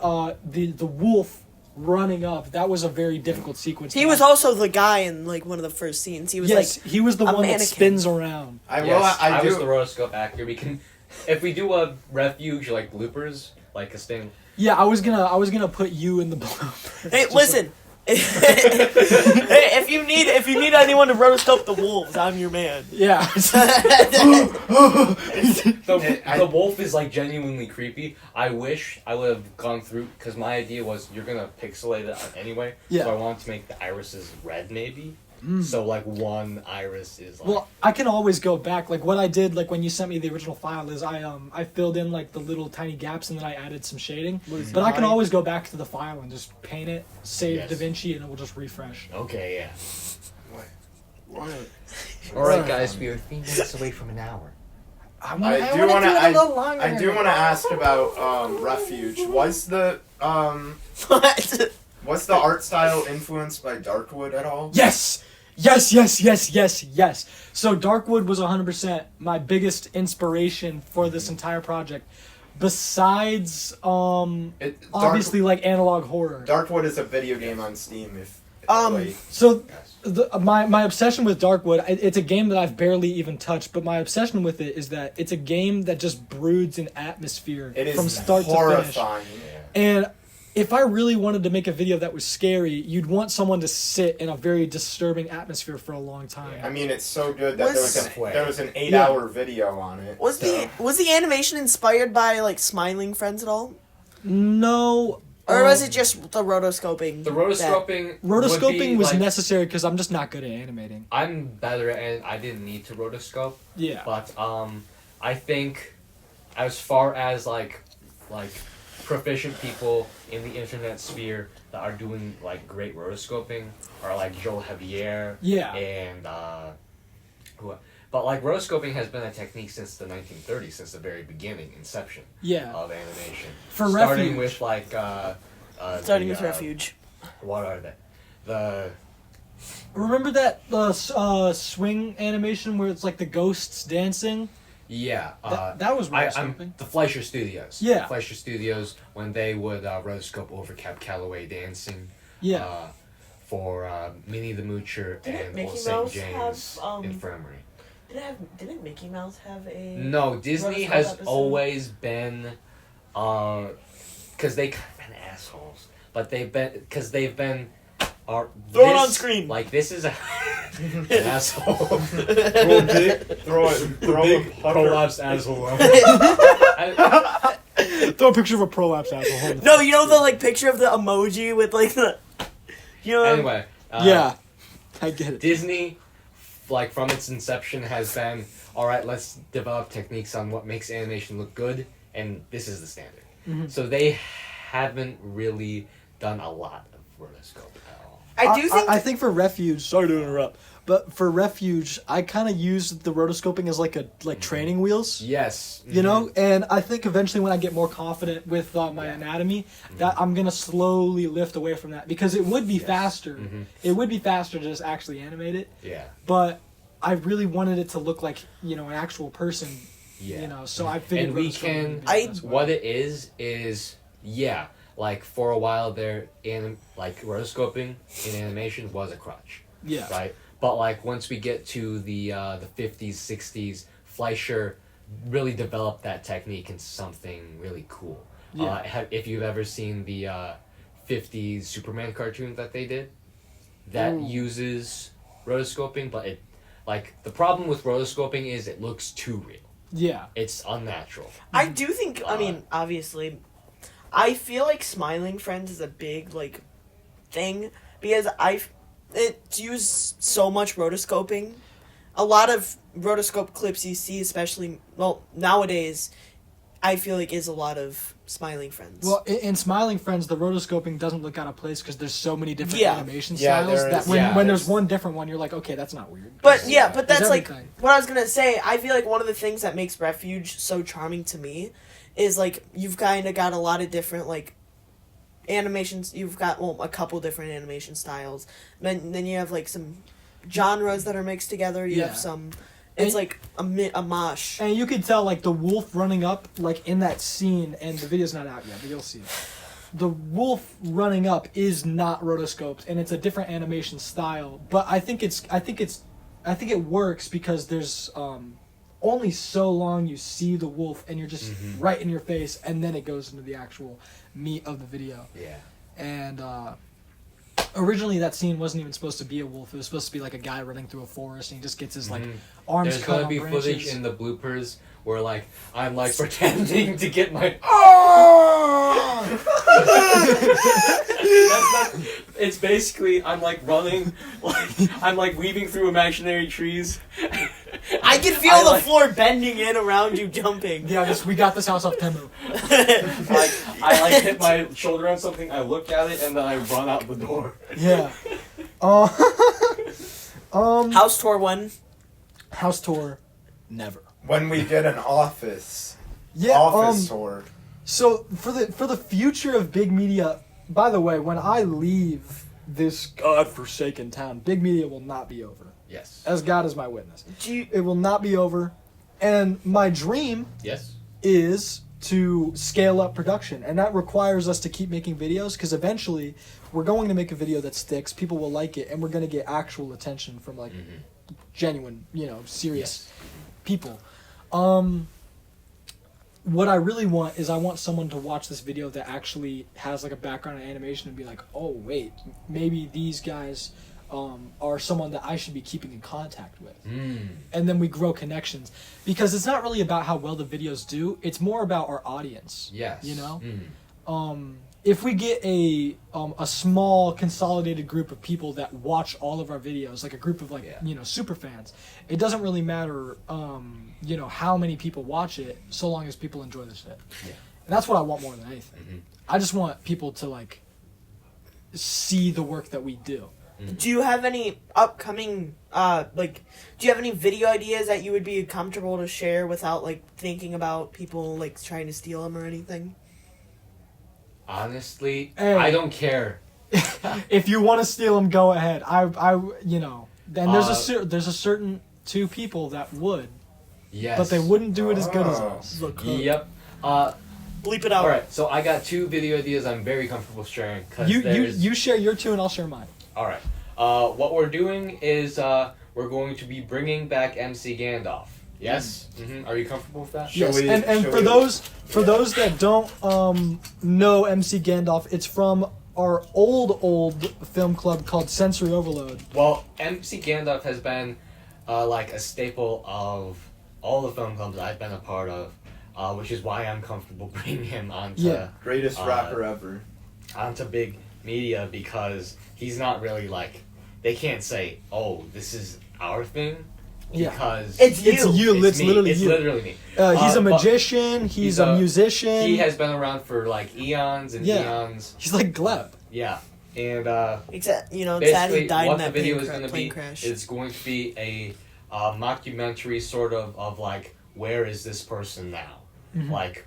wolf running up. That was a very difficult sequence. he to was have. also the guy in like one of the first scenes. He was Yes, like he was the a one that mannequin. spins around. I will. Yes, I was the do. rotoscope actor. We can, if we do a Refuge like bloopers, like a sting. Yeah, I was gonna put you in the blooper. Hey, Just listen. Hey, if you need anyone to rotoscope the wolves, I'm your man. yeah. The wolf is like genuinely creepy. I wish I would have gone through because my idea was you're gonna pixelate it anyway. Yeah. So I wanted to make the irises red maybe. So like one iris is like. Well, I can always go back. Like what I did, like when you sent me the original file, is I filled in like the little tiny gaps and then I added some shading. But I can always go back to the file and just paint it, save Yes. DaVinci, and it will just refresh. Okay, yeah. What? All right, guys, we are 3 minutes away from an hour. I do wanna want do it a little to. longer. I do want to ask about Refuge. Was the What? was the art style influenced by Darkwood at all? Yes! Yes, yes, yes, yes, yes. So Darkwood was 100% my biggest inspiration for this entire project. Besides, obviously, like analog horror. Darkwood is a video game on Steam. If like, So, my obsession with Darkwood, it's a game that I've barely even touched, but my obsession with it is that it's a game that just broods an atmosphere it is from start to finish. horrifying. And if I really wanted to make a video that was scary, you'd want someone to sit in a very disturbing atmosphere for a long time. I mean, it's so good that there was an 8-hour video on it. Was the animation inspired by like Smiling Friends at all, No. or was it just the rotoscoping? The rotoscoping. Rotoscoping was like, necessary because I'm just not good at animating. I'm better at. I didn't need to rotoscope. Yeah. But I think, as far as like proficient people in the internet sphere that are doing like great rotoscoping are like Joel Javier. Yeah. And but like rotoscoping has been a technique since the 1930s, since the very beginning, inception. Yeah. Of animation. For starting Refuge. with like Starting with Refuge. What are they? Remember that swing animation where it's like the ghosts dancing? Yeah, that was I'm rotoscoping. the Fleischer Studios. Yeah. Fleischer Studios, when they would rotoscope over Cab Calloway dancing. Yeah. For Minnie the Moocher Didn't and Mickey Old St. Mouse James have, Infirmary. Didn't Mickey Mouse have a? No, Disney rotoscope has episode? always been, because they kind of been assholes, but they've been. Throw it on screen. Like this is an asshole. Throw a big, throw a big prolapsed asshole. Throw a picture of a prolapse asshole. No, you know the like picture of the emoji with like the. You know. Anyway. Yeah. I get it. Disney, like from its inception, has been alright. Let's develop techniques on what makes animation look good, and this is the standard. Mm-hmm. So they haven't really done a lot of rotoscope at all. I think for Refuge, sorry to interrupt, but for Refuge, I kind of used the rotoscoping as like training wheels. Yes. You know, and I think eventually when I get more confident with my anatomy, that I'm gonna slowly lift away from that because it would be faster. Mm-hmm. It would be faster to just actually animate it. Yeah. But I really wanted it to look like an actual person. Yeah. You know, so I figured. And we rotoscoping can. would be the best way. What it is yeah. Like for a while there, like rotoscoping in animation was a crutch. Yeah. Right. But like once we get to the 50s, 60s, Fleischer really developed that technique into something really cool. Yeah. If you've ever seen the 50s Superman cartoon that they did, that uses rotoscoping, but the problem with rotoscoping is it looks too real. Yeah. It's unnatural. I do think. I mean, obviously, I feel like Smiling Friends is a big like thing because it's used so much rotoscoping. A lot of rotoscope clips you see, especially nowadays, I feel like is a lot of Smiling Friends. Well, in Smiling Friends, the rotoscoping doesn't look out of place because there's so many different animation Yeah, styles there that is. when there's one different one, you're like, okay, that's not weird. But Yeah. but that's There's like everything. what I was gonna say. I feel like one of the things that makes Refuge so charming to me is like you've kind of got a lot of different like animations. You've got a couple different animation styles. Then you have like some genres that are mixed together. You have some. It's like a mosh. And you can tell, like, the wolf running up, like, in that scene, and the video's not out yet, but you'll see it. The wolf running up is not rotoscoped, and it's a different animation style. But I think it works because there's only so long you see the wolf, and you're just right in your face, and then it goes into the actual meat of the video. Yeah. And originally that scene wasn't even supposed to be a wolf. It was supposed to be like a guy running through a forest, and he just gets his like arms There's cut gonna on be branches. footage in the bloopers where like I'm like pretending to get my it's basically I'm like running, like I'm like weaving through imaginary trees. I can feel the floor bending in around you, jumping. Yeah, we got this house off Temu. Like I like hit my shoulder on something, I look at it, and then I run out the door. Yeah. House tour 1. House tour, never. When we get an office tour. So for the future of big media, by the way, when I leave this godforsaken town, big media will not be over. Yes. As God is my witness. It will not be over. And my dream Yes. is to scale up production. And that requires us to keep making videos because eventually we're going to make a video that sticks, people will like it, and we're going to get actual attention from like genuine, serious people. what I really want is I want someone to watch this video that actually has like a background in animation and be like, oh wait, maybe these guys are someone that I should be keeping in contact with. And then we grow connections. Because it's not really about how well the videos do, it's more about our audience. Yes. You know? If we get a small consolidated group of people that watch all of our videos, like a group of super fans, it doesn't really matter how many people watch it, so long as people enjoy the shit. Yeah. And that's what I want more than anything. I just want people to like see the work that we do. Do you have any upcoming, do you have any video ideas that you would be comfortable to share without, like, thinking about people, like, trying to steal them or anything? Honestly, Hey. I don't care. If you want to steal them, go ahead. Then there's a certain two people that would, Yes. but they wouldn't do it as good as us. Look, Yep. bleep it out. Alright, so I got 2 video ideas I'm very comfortable sharing. You share your 2 and I'll share mine. Alright. What we're doing is we're going to be bringing back MC Gandalf. Yes? Are you comfortable with that? Yes, and for those that don't know MC Gandalf, it's from our old film club called Sensory Overload. Well, MC Gandalf has been like a staple of all the film clubs I've been a part of, which is why I'm comfortable bringing him onto Greatest rapper ever. onto big media, because he's not really like, they can't say, oh, this is our thing. Yeah. Because It's you. It's you. It's me. literally It's you. literally me. He's a But magician. He's a musician. He has been around for like eons and eons. He's like Gleb. Yeah. And Except, it's sad he basically died in what that the video plane, is going to plane be crash. is going to be a mockumentary sort of like, where is this person now? Like,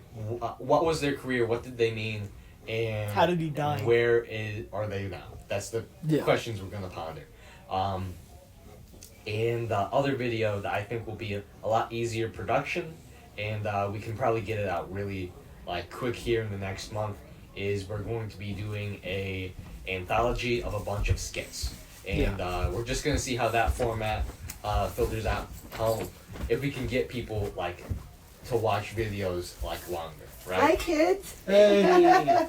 what was their career? What did they mean? And How did he die? Where are they now? That's the questions we're going to ponder. And the other video that I think will be a lot easier production, and we can probably get it out really like quick here in the next month, is we're going to be doing a anthology of a bunch of skits, and we're just gonna see how that format filters out. If we can get people like to watch videos like longer, right? Hi, kids. Hey.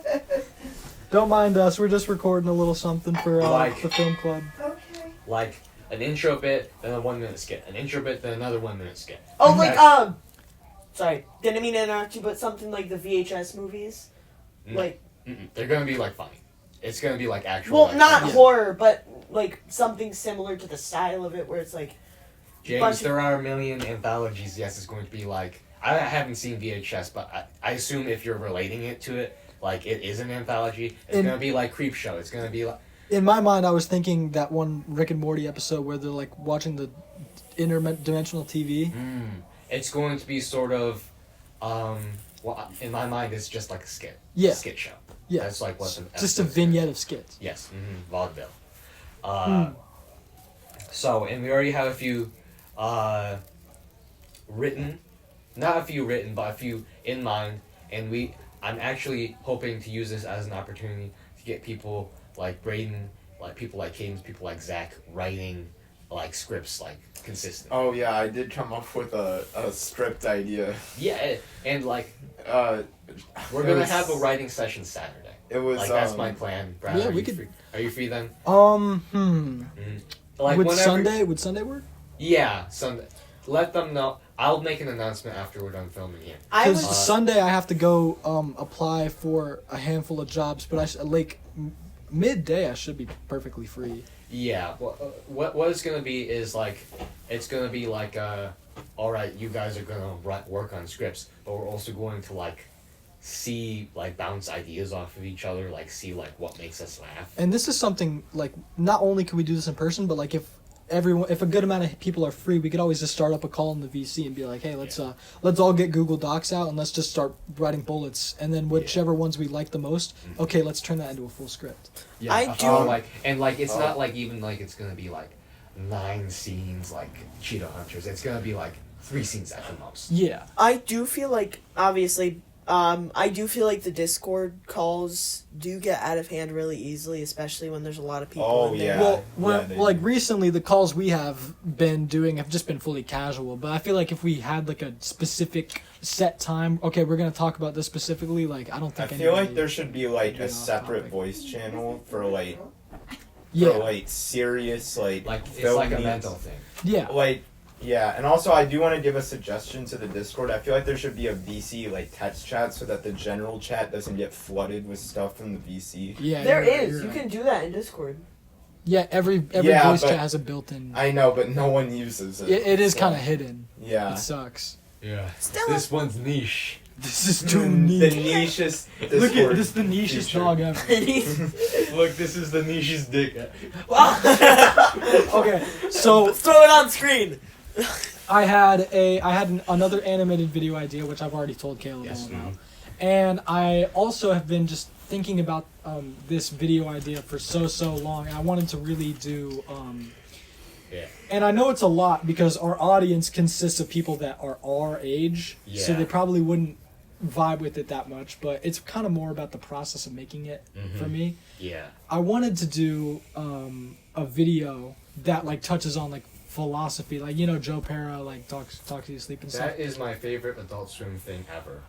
Don't mind us. We're just recording a little something for the film club. Okay. Like an intro bit, then a 1 minute skit. An intro bit, then another 1 minute skit. Oh, like, sorry, didn't mean to interrupt you, but something like the VHS movies? Like... They're gonna be, like, funny. It's gonna be, like, actual... Well, like, not funny. horror, but, like, something similar to the style of it, where it's, like... James, there are a million anthologies. Yes, it's going to be, like... I haven't seen VHS, but I assume if you're relating it to it, like, it is an anthology. It's gonna be, like, Creepshow. It's gonna be, like... In my mind, I was thinking that one Rick and Morty episode where they're like watching the interdimensional TV. It's going to be sort of, well, in my mind, it's just like a skit. Yeah. A skit show. Yeah. That's like what the Just a episode's vignette of skits. Yes. Vaudeville. So, and we already have a few written, not a few written, but a few in mind, and I'm actually hoping to use this as an opportunity to get people like Braden, like people like Cadence, people like Zach writing like scripts like consistently. Oh yeah, I did come up with a script idea. Yeah, and like we're it gonna was- have a writing session Saturday. It was Like that's my plan. Brad, yeah, are we you could- free? Are you free then? Like would whenever- Would Sunday work? Yeah, Sunday. Let them know. I'll make an announcement after we're done filming here. I Because was... Sunday I have to go apply for a handful of jobs, but midday I should be perfectly free. Yeah. Well, what it's gonna be is like, it's gonna be like, all right, you guys are gonna work on scripts, but we're also going to like see like bounce ideas off of each other, like see like what makes us laugh. And this is something like not only can we do this in person, but like if a good amount of people are free, we could always just start up a call in the VC and be like, hey, let's all get Google Docs out and let's just start writing bullets, and then whichever ones we like the most, okay, let's turn that into a full script. Yeah. I do- like, and like it's not like even like it's gonna be like 9 scenes like Cheetah Hunters. It's gonna be like 3 scenes at the most. Yeah. I do feel like, obviously, I do feel like the Discord calls do get out of hand really easily, especially when there's a lot of people Oh, in there. yeah. Well, they like do. recently, the calls we have been doing have just been fully casual. But I feel like if we had like a specific set time, okay, we're gonna talk about this specifically. Like, I don't I think. feel like anybody- there should be like get a off separate topic. voice channel for like Yeah, serious like it's like a filming- mental thing. yeah. Like, yeah, and also I do want to give a suggestion to the Discord. I feel like there should be a VC like text chat so that the general chat doesn't get flooded with stuff from the VC. Yeah, There you're right, is. you're You right. can do that in Discord. Yeah, every Yeah, voice but- chat has a built-in. I know, but no one uses it. It is so, kind of hidden. Yeah. It sucks. Yeah. Still, This one's niche. This is too The niche. nichest Look Discord at this, the nichest feature. dog ever. Look, this is the niche's dick. Okay, so Let's throw it on screen. I had another animated video idea, which I've already told Caleb all about, and I also have been just thinking about this video idea for so long. I wanted to really do, Yeah. and I know it's a lot because our audience consists of people that are our age, so Yeah. they probably wouldn't vibe with it that much. But it's kind of more about the process of making it for me. Yeah. I wanted to do a video that like touches on like philosophy, like Joe Pera like talks to you sleep and stuff. That is my favorite Adult Swim thing ever.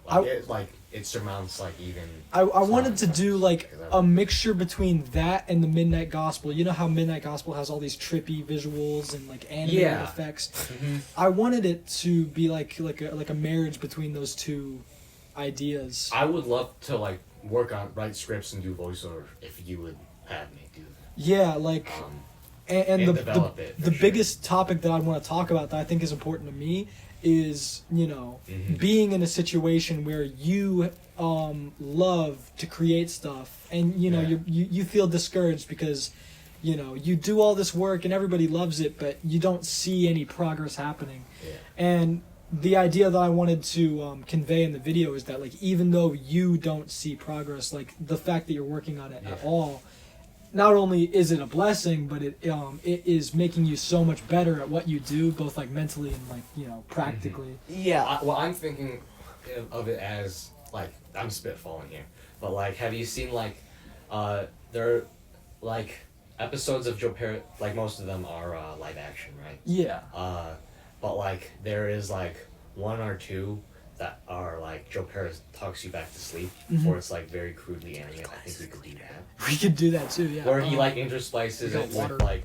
It surmounts like even. I wanted to do like a mixture between that and the Midnight Gospel. You know how Midnight Gospel has all these trippy visuals and like animated Yeah. effects. Mhm. I wanted it to be like a marriage between those two ideas. I would love to like write scripts and do voiceover if you would have me do Yeah, like that. and and the develop it, the for sure. biggest topic that I want to talk about that I think is important to me is Mhm. being in a situation where you love to create stuff and Yeah. you feel discouraged because you do all this work and everybody loves it but you don't see any progress happening. Yeah. And the idea that I wanted to convey in the video is that like even though you don't see progress, like the fact that you're working on it at Yeah. all, not only is it a blessing, but it is making you so much better at what you do, both like mentally and like practically. Yeah. I'm thinking of it as like I'm spitballing here, but like have you seen like there are like episodes of Joe Parrot, like most of them are live action, right? Yeah. But like there is like one or two that are like Joe Parrot talks you back to sleep, Mhm. or it's like very crudely animated. I think we could do that. We could do that too. Yeah. Where he like intersplices got it water. with like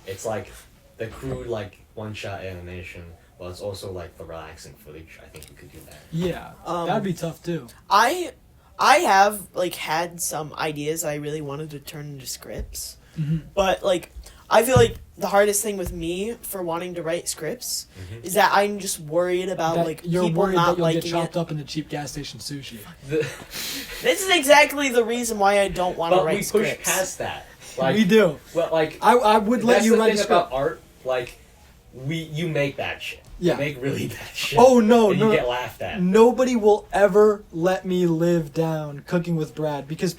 it's like the crude like one shot animation, but it's also like the relaxing footage. I think we could do that. Yeah. That'd be tough too. I have like had some ideas I really wanted to turn into scripts, Mhm. but like I feel like the hardest thing with me for wanting to write scripts Mhm. is that I'm just worried about That like you're people worried not that you'll get liking chopped it. up in the cheap gas station sushi. This is exactly the reason why I don't want to But write we push scripts. past that. Like, We do. Well, like I would let that's you the write a thing script. about art. Like you make that shit. Yeah. You make really bad shit. Oh no, and no. you get laughed at. Nobody will ever let me live down Cooking with Brad because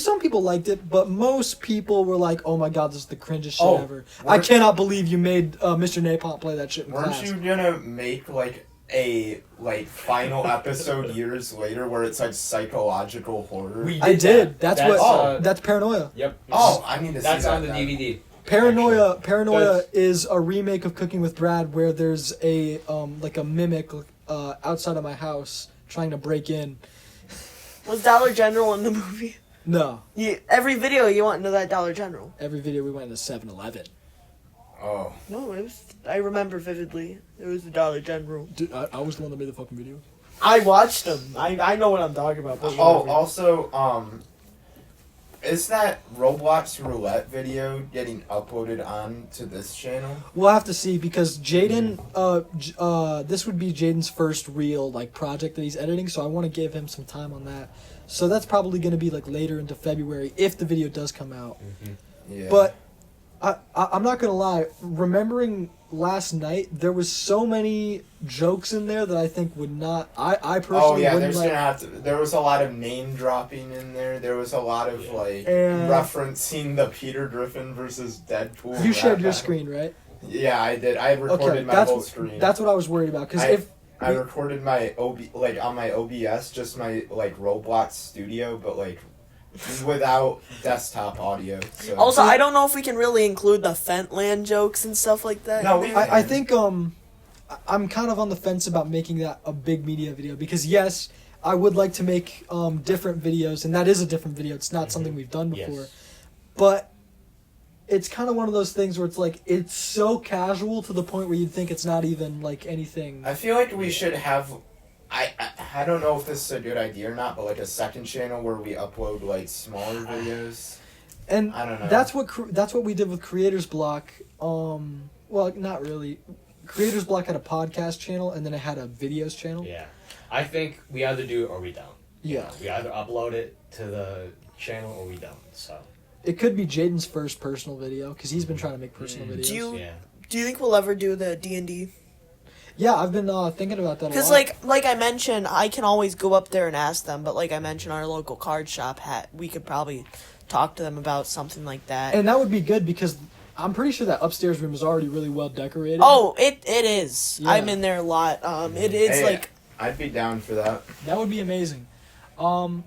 some people liked it, but most people were like, "Oh my god, this is the cringest shit Oh, ever." I cannot believe you made Mr. Napalm play that shit in Weren't class. you gonna make like a final episode years later where it's like psychological horror? We I did. That. That's Paranoia. Yep. Oh, I need to see That's that on the now. DVD. Paranoia That's- is a remake of Cooking with Brad where there's a like a mimic outside of my house trying to break in. Was Dollar General in the movie? No, Every video you went into that Dollar General. every video we went to 7-Eleven. Oh, No, it was. I remember vividly. It was the Dollar General. Dude, I was the one that made the fucking video. I watched them. I know what I'm talking about. But oh, whatever. also, is that Roblox roulette video getting uploaded onto this channel? We'll have to see because Jaden, this would be Jaden's first real like project that he's editing, so I want to give him some time on that. So that's probably going to be like later into February if the video does come out. Yeah. But I'm not gonna lie. Remembering last night, there was so many jokes in there that I think would not. I personally oh yeah, wouldn't there's like. gonna have to. There was a lot of name dropping in there. There was a lot of like And- referencing the Peter Griffin versus Deadpool. You rap shared your battle. screen, right? Yeah, I did. I recorded Okay, my that's whole screen. that's what I was worried about. Because I- I recorded my on my OBS, just my like Roblox studio, but like without desktop audio. So. Also, I don't know if we can really include the Fentland jokes and stuff like that. No, we I think I'm kind of on the fence about making that a big media video because yes, I would like to make different videos, and that is a different video. It's not something we've done before, Yes. but it's kind of one of those things where it's like it's so casual to the point where you'd think it's not even like anything. I feel like we should have. I don't know if this is a good idea or not, but like a second channel where we upload like smaller videos. And I don't know. that's what we did with Creators Block. Well, not really. Creators Block had a podcast channel, and then it had a videos channel. Yeah. I think we either do it or we don't. Yeah. We either upload it to the channel or we don't. So. It could be Jaden's first personal video because he's been trying to make personal videos. Do you think we'll ever do the D&D? Yeah, I've been thinking about that a lot. Because like I mentioned, I can always go up there and ask them. But like I mentioned, our local card shop we could probably talk to them about something like that. And that would be good because I'm pretty sure that upstairs room is already really well decorated. Oh, it is. Yeah. I'm in there a lot. It's Hey, like I'd be down for that. That would be amazing. And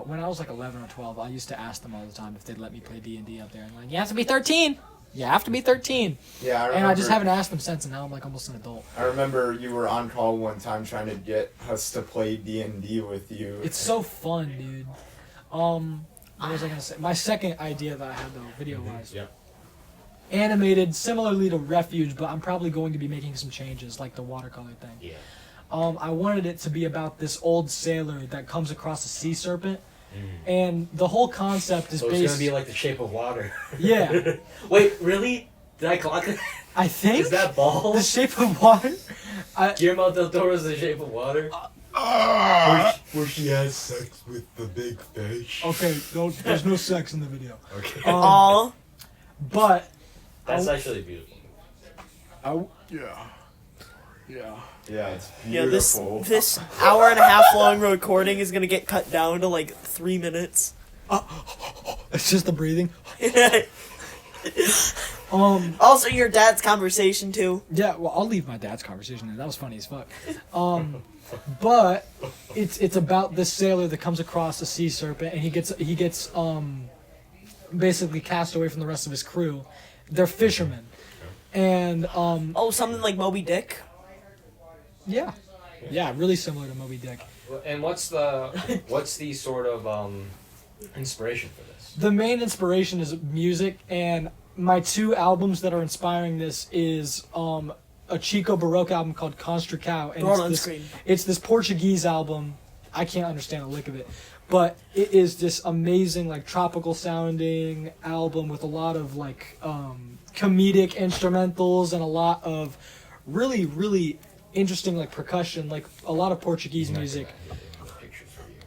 when I was like 11 or 12, I used to ask them all the time if they'd let me play D&D up there. And like, you have to be 13. You have to be 13. Yeah, I remember. And I just haven't asked them since, and now I'm like almost an adult. I remember you were on call one time trying to get us to play D&D with you. It's so fun, dude. What was I gonna say? My second idea that I had though, video-wise. Yep. Animated similarly to Refuge, but I'm probably going to be making some changes, like the watercolor thing. Yeah. I wanted it to be about this old sailor that comes across a sea serpent, and the whole concept is So it's based. gonna be like the Shape of Water. Yeah, Wait, really? Did I clock it? I think Is that ball? the Shape of Water. Guillermo del Toro's The Shape of Water? Where she has sex with the big fish. Okay, there's no sex in the video. Okay. all. But That's actually beautiful. Yeah, it's Yeah, this beautiful. this hour and a half long recording is gonna get cut down to like 3 minutes. it's just the breathing. Also, your dad's conversation too. Yeah, well, I'll leave my dad's conversation there. That was funny as fuck. But it's about this sailor that comes across a sea serpent, and he gets basically cast away from the rest of his crew. They're fishermen, and Oh, something like Moby Dick. yeah, really similar to Moby Dick. And what's the sort of inspiration for this? The main inspiration is music, and my two albums that are inspiring this is a Chico Baroque album called Constricao, and Throw it on screen. it's this Portuguese album. I can't understand a lick of it, but it is this amazing, like, tropical sounding album with a lot of like comedic instrumentals and a lot of really, really interesting like percussion, like a lot of Portuguese music.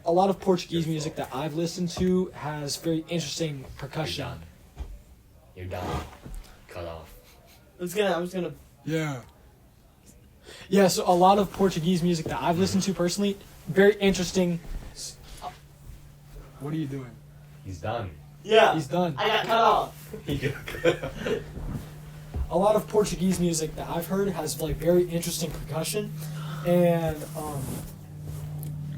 A lot of Portuguese music that I've listened to has very interesting percussion. You're done. Cut off. I was gonna. Yeah. Yeah, so a lot of Portuguese music that I've listened to personally, very interesting. What are you doing? He's done. Yeah. He's done. I got cut off. A lot of Portuguese music that I've heard has like very interesting percussion, and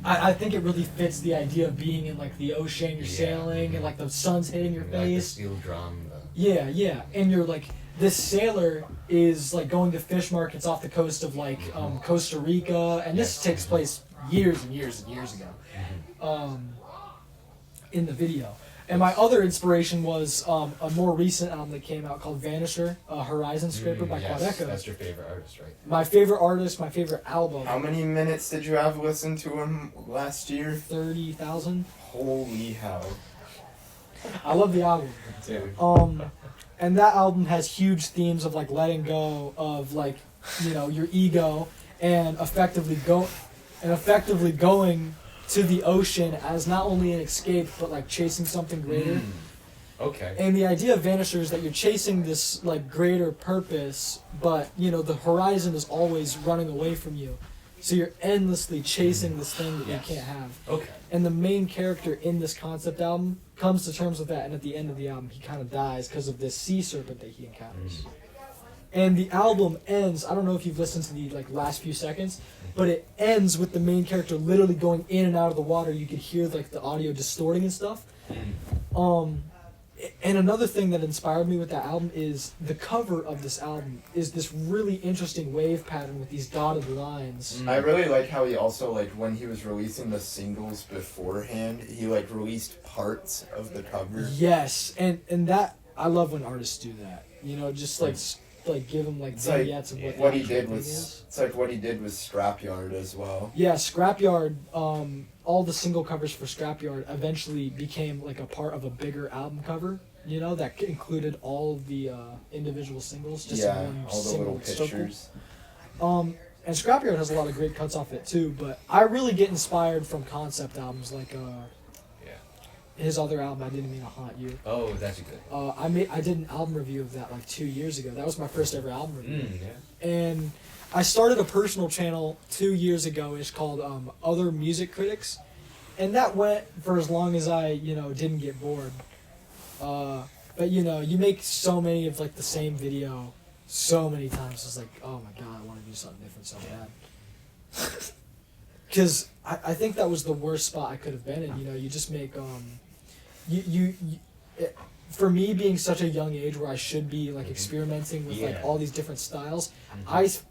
I think it really fits the idea of being in like the ocean, you're sailing, and like the sun's hitting your Like the face. steel drum. Yeah, and you're like, this sailor is like going to fish markets off the coast of like Costa Rica, and this takes place years and years and years ago in the video. And my other inspiration was a more recent album that came out called Vanisher, Horizon Scraper by Quad Echo. That's your favorite artist, right? My favorite artist, my favorite album. How many minutes did you have listened to him last year? 30,000. Holy hell. I love the album. Dude. And that album has huge themes of like letting go of like, your ego and effectively going to the ocean as not only an escape but like chasing something greater. Okay. And the idea of Vanisher is that you're chasing this like greater purpose, but the horizon is always running away from you. So you're endlessly chasing this thing that you can't have. Okay. And the main character in this concept album comes to terms with that, and at the end of the album he kind of dies because of this sea serpent that he encounters. And the album ends, I don't know if you've listened to the like last few seconds, but it ends with the main character literally going in and out of the water. You could hear like the audio distorting and stuff. And another thing that inspired me with that album is the cover of this album is this really interesting wave pattern with these dotted lines. I really like how he also, like, when he was releasing the singles beforehand, he, like, released parts of the cover. Yes, and that, I love when artists do that. You know, just like give them like It's like vignettes of what he the did actual was thing is. it's like what he did with Scrapyard as well. Yeah, Scrapyard, all the single covers for Scrapyard eventually became like a part of a bigger album cover, you know, that included all of the individual singles, just in one all the single little circle. pictures. And Scrapyard has a lot of great cuts off it too, but I really get inspired from concept albums like his other album, I Didn't Mean to Haunt You. Oh, that's good. I did an album review of that like 2 years ago. That was my first ever album review. Yeah. And I started a personal channel 2 years ago. It's called Other Music Critics, and that went for as long as I, didn't get bored. But you make so many of like the same video so many times. It's like, oh my god, I want to do something different so bad. Because I think that was the worst spot I could have been in. You just make for me being such a young age where I should be like experimenting with like all these different styles,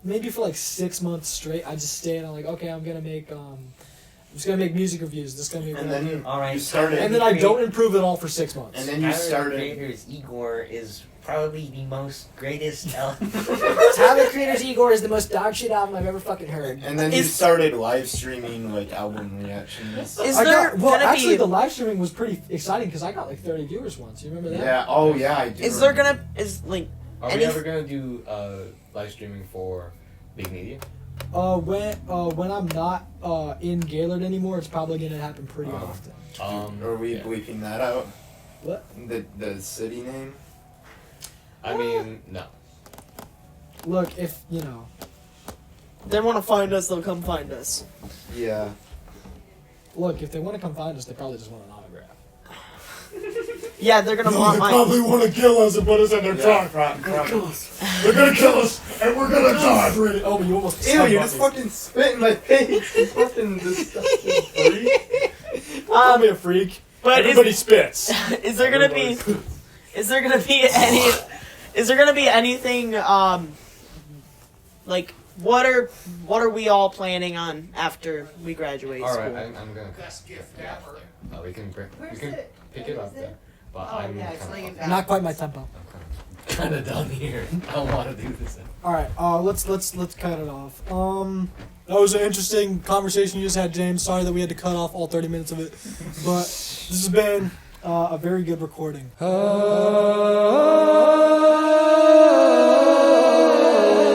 maybe for like 6 months straight I just stayed on like, okay, I'm just gonna make music reviews. This is gonna be And then All right. you started. and then I don't improve at all for 6 months. And then you Tyler, the started. Creator's Igor is probably the most greatest album. Tyler Creator's Igor is the most dog shit album I've ever fucking heard. And then you started live streaming like album reactions. Is there actually be? the live streaming was pretty exciting because I got like 30 viewers once. You remember that? Yeah. Oh yeah, I do. Is there remember. Are Any- we ever gonna do live streaming for Big Media? When I'm not in Gaylord anymore, it's probably gonna happen pretty often. Are we bleeping that out? What? The city name? I mean, no. Look, if They want to find us, they'll come find us. Yeah. Look, if they want to come find us, they probably just want an autograph. Yeah, they're gonna want mine. want to kill us and put us in their trunk. They're gonna kill us and we're gonna die. Oh, you almost. Ew, you just fucking spit in my face. You fucking disgusting freak. Call me a freak. But Everybody spits. is there gonna be? Is there gonna be any? Is there gonna be anything? Like what are we all planning on after we graduate All school? right, I'm gonna. Best gift Yeah, ever. yeah. We can Where's pick it? it Where up is there. it? But Oh, I'm yeah, it's kind laying of down. Not quite my tempo. kind of done here. I don't want to do this. All right, let's cut it off. That was an interesting conversation you just had, James. Sorry that we had to cut off all 30 minutes of it, but this has been a very good recording.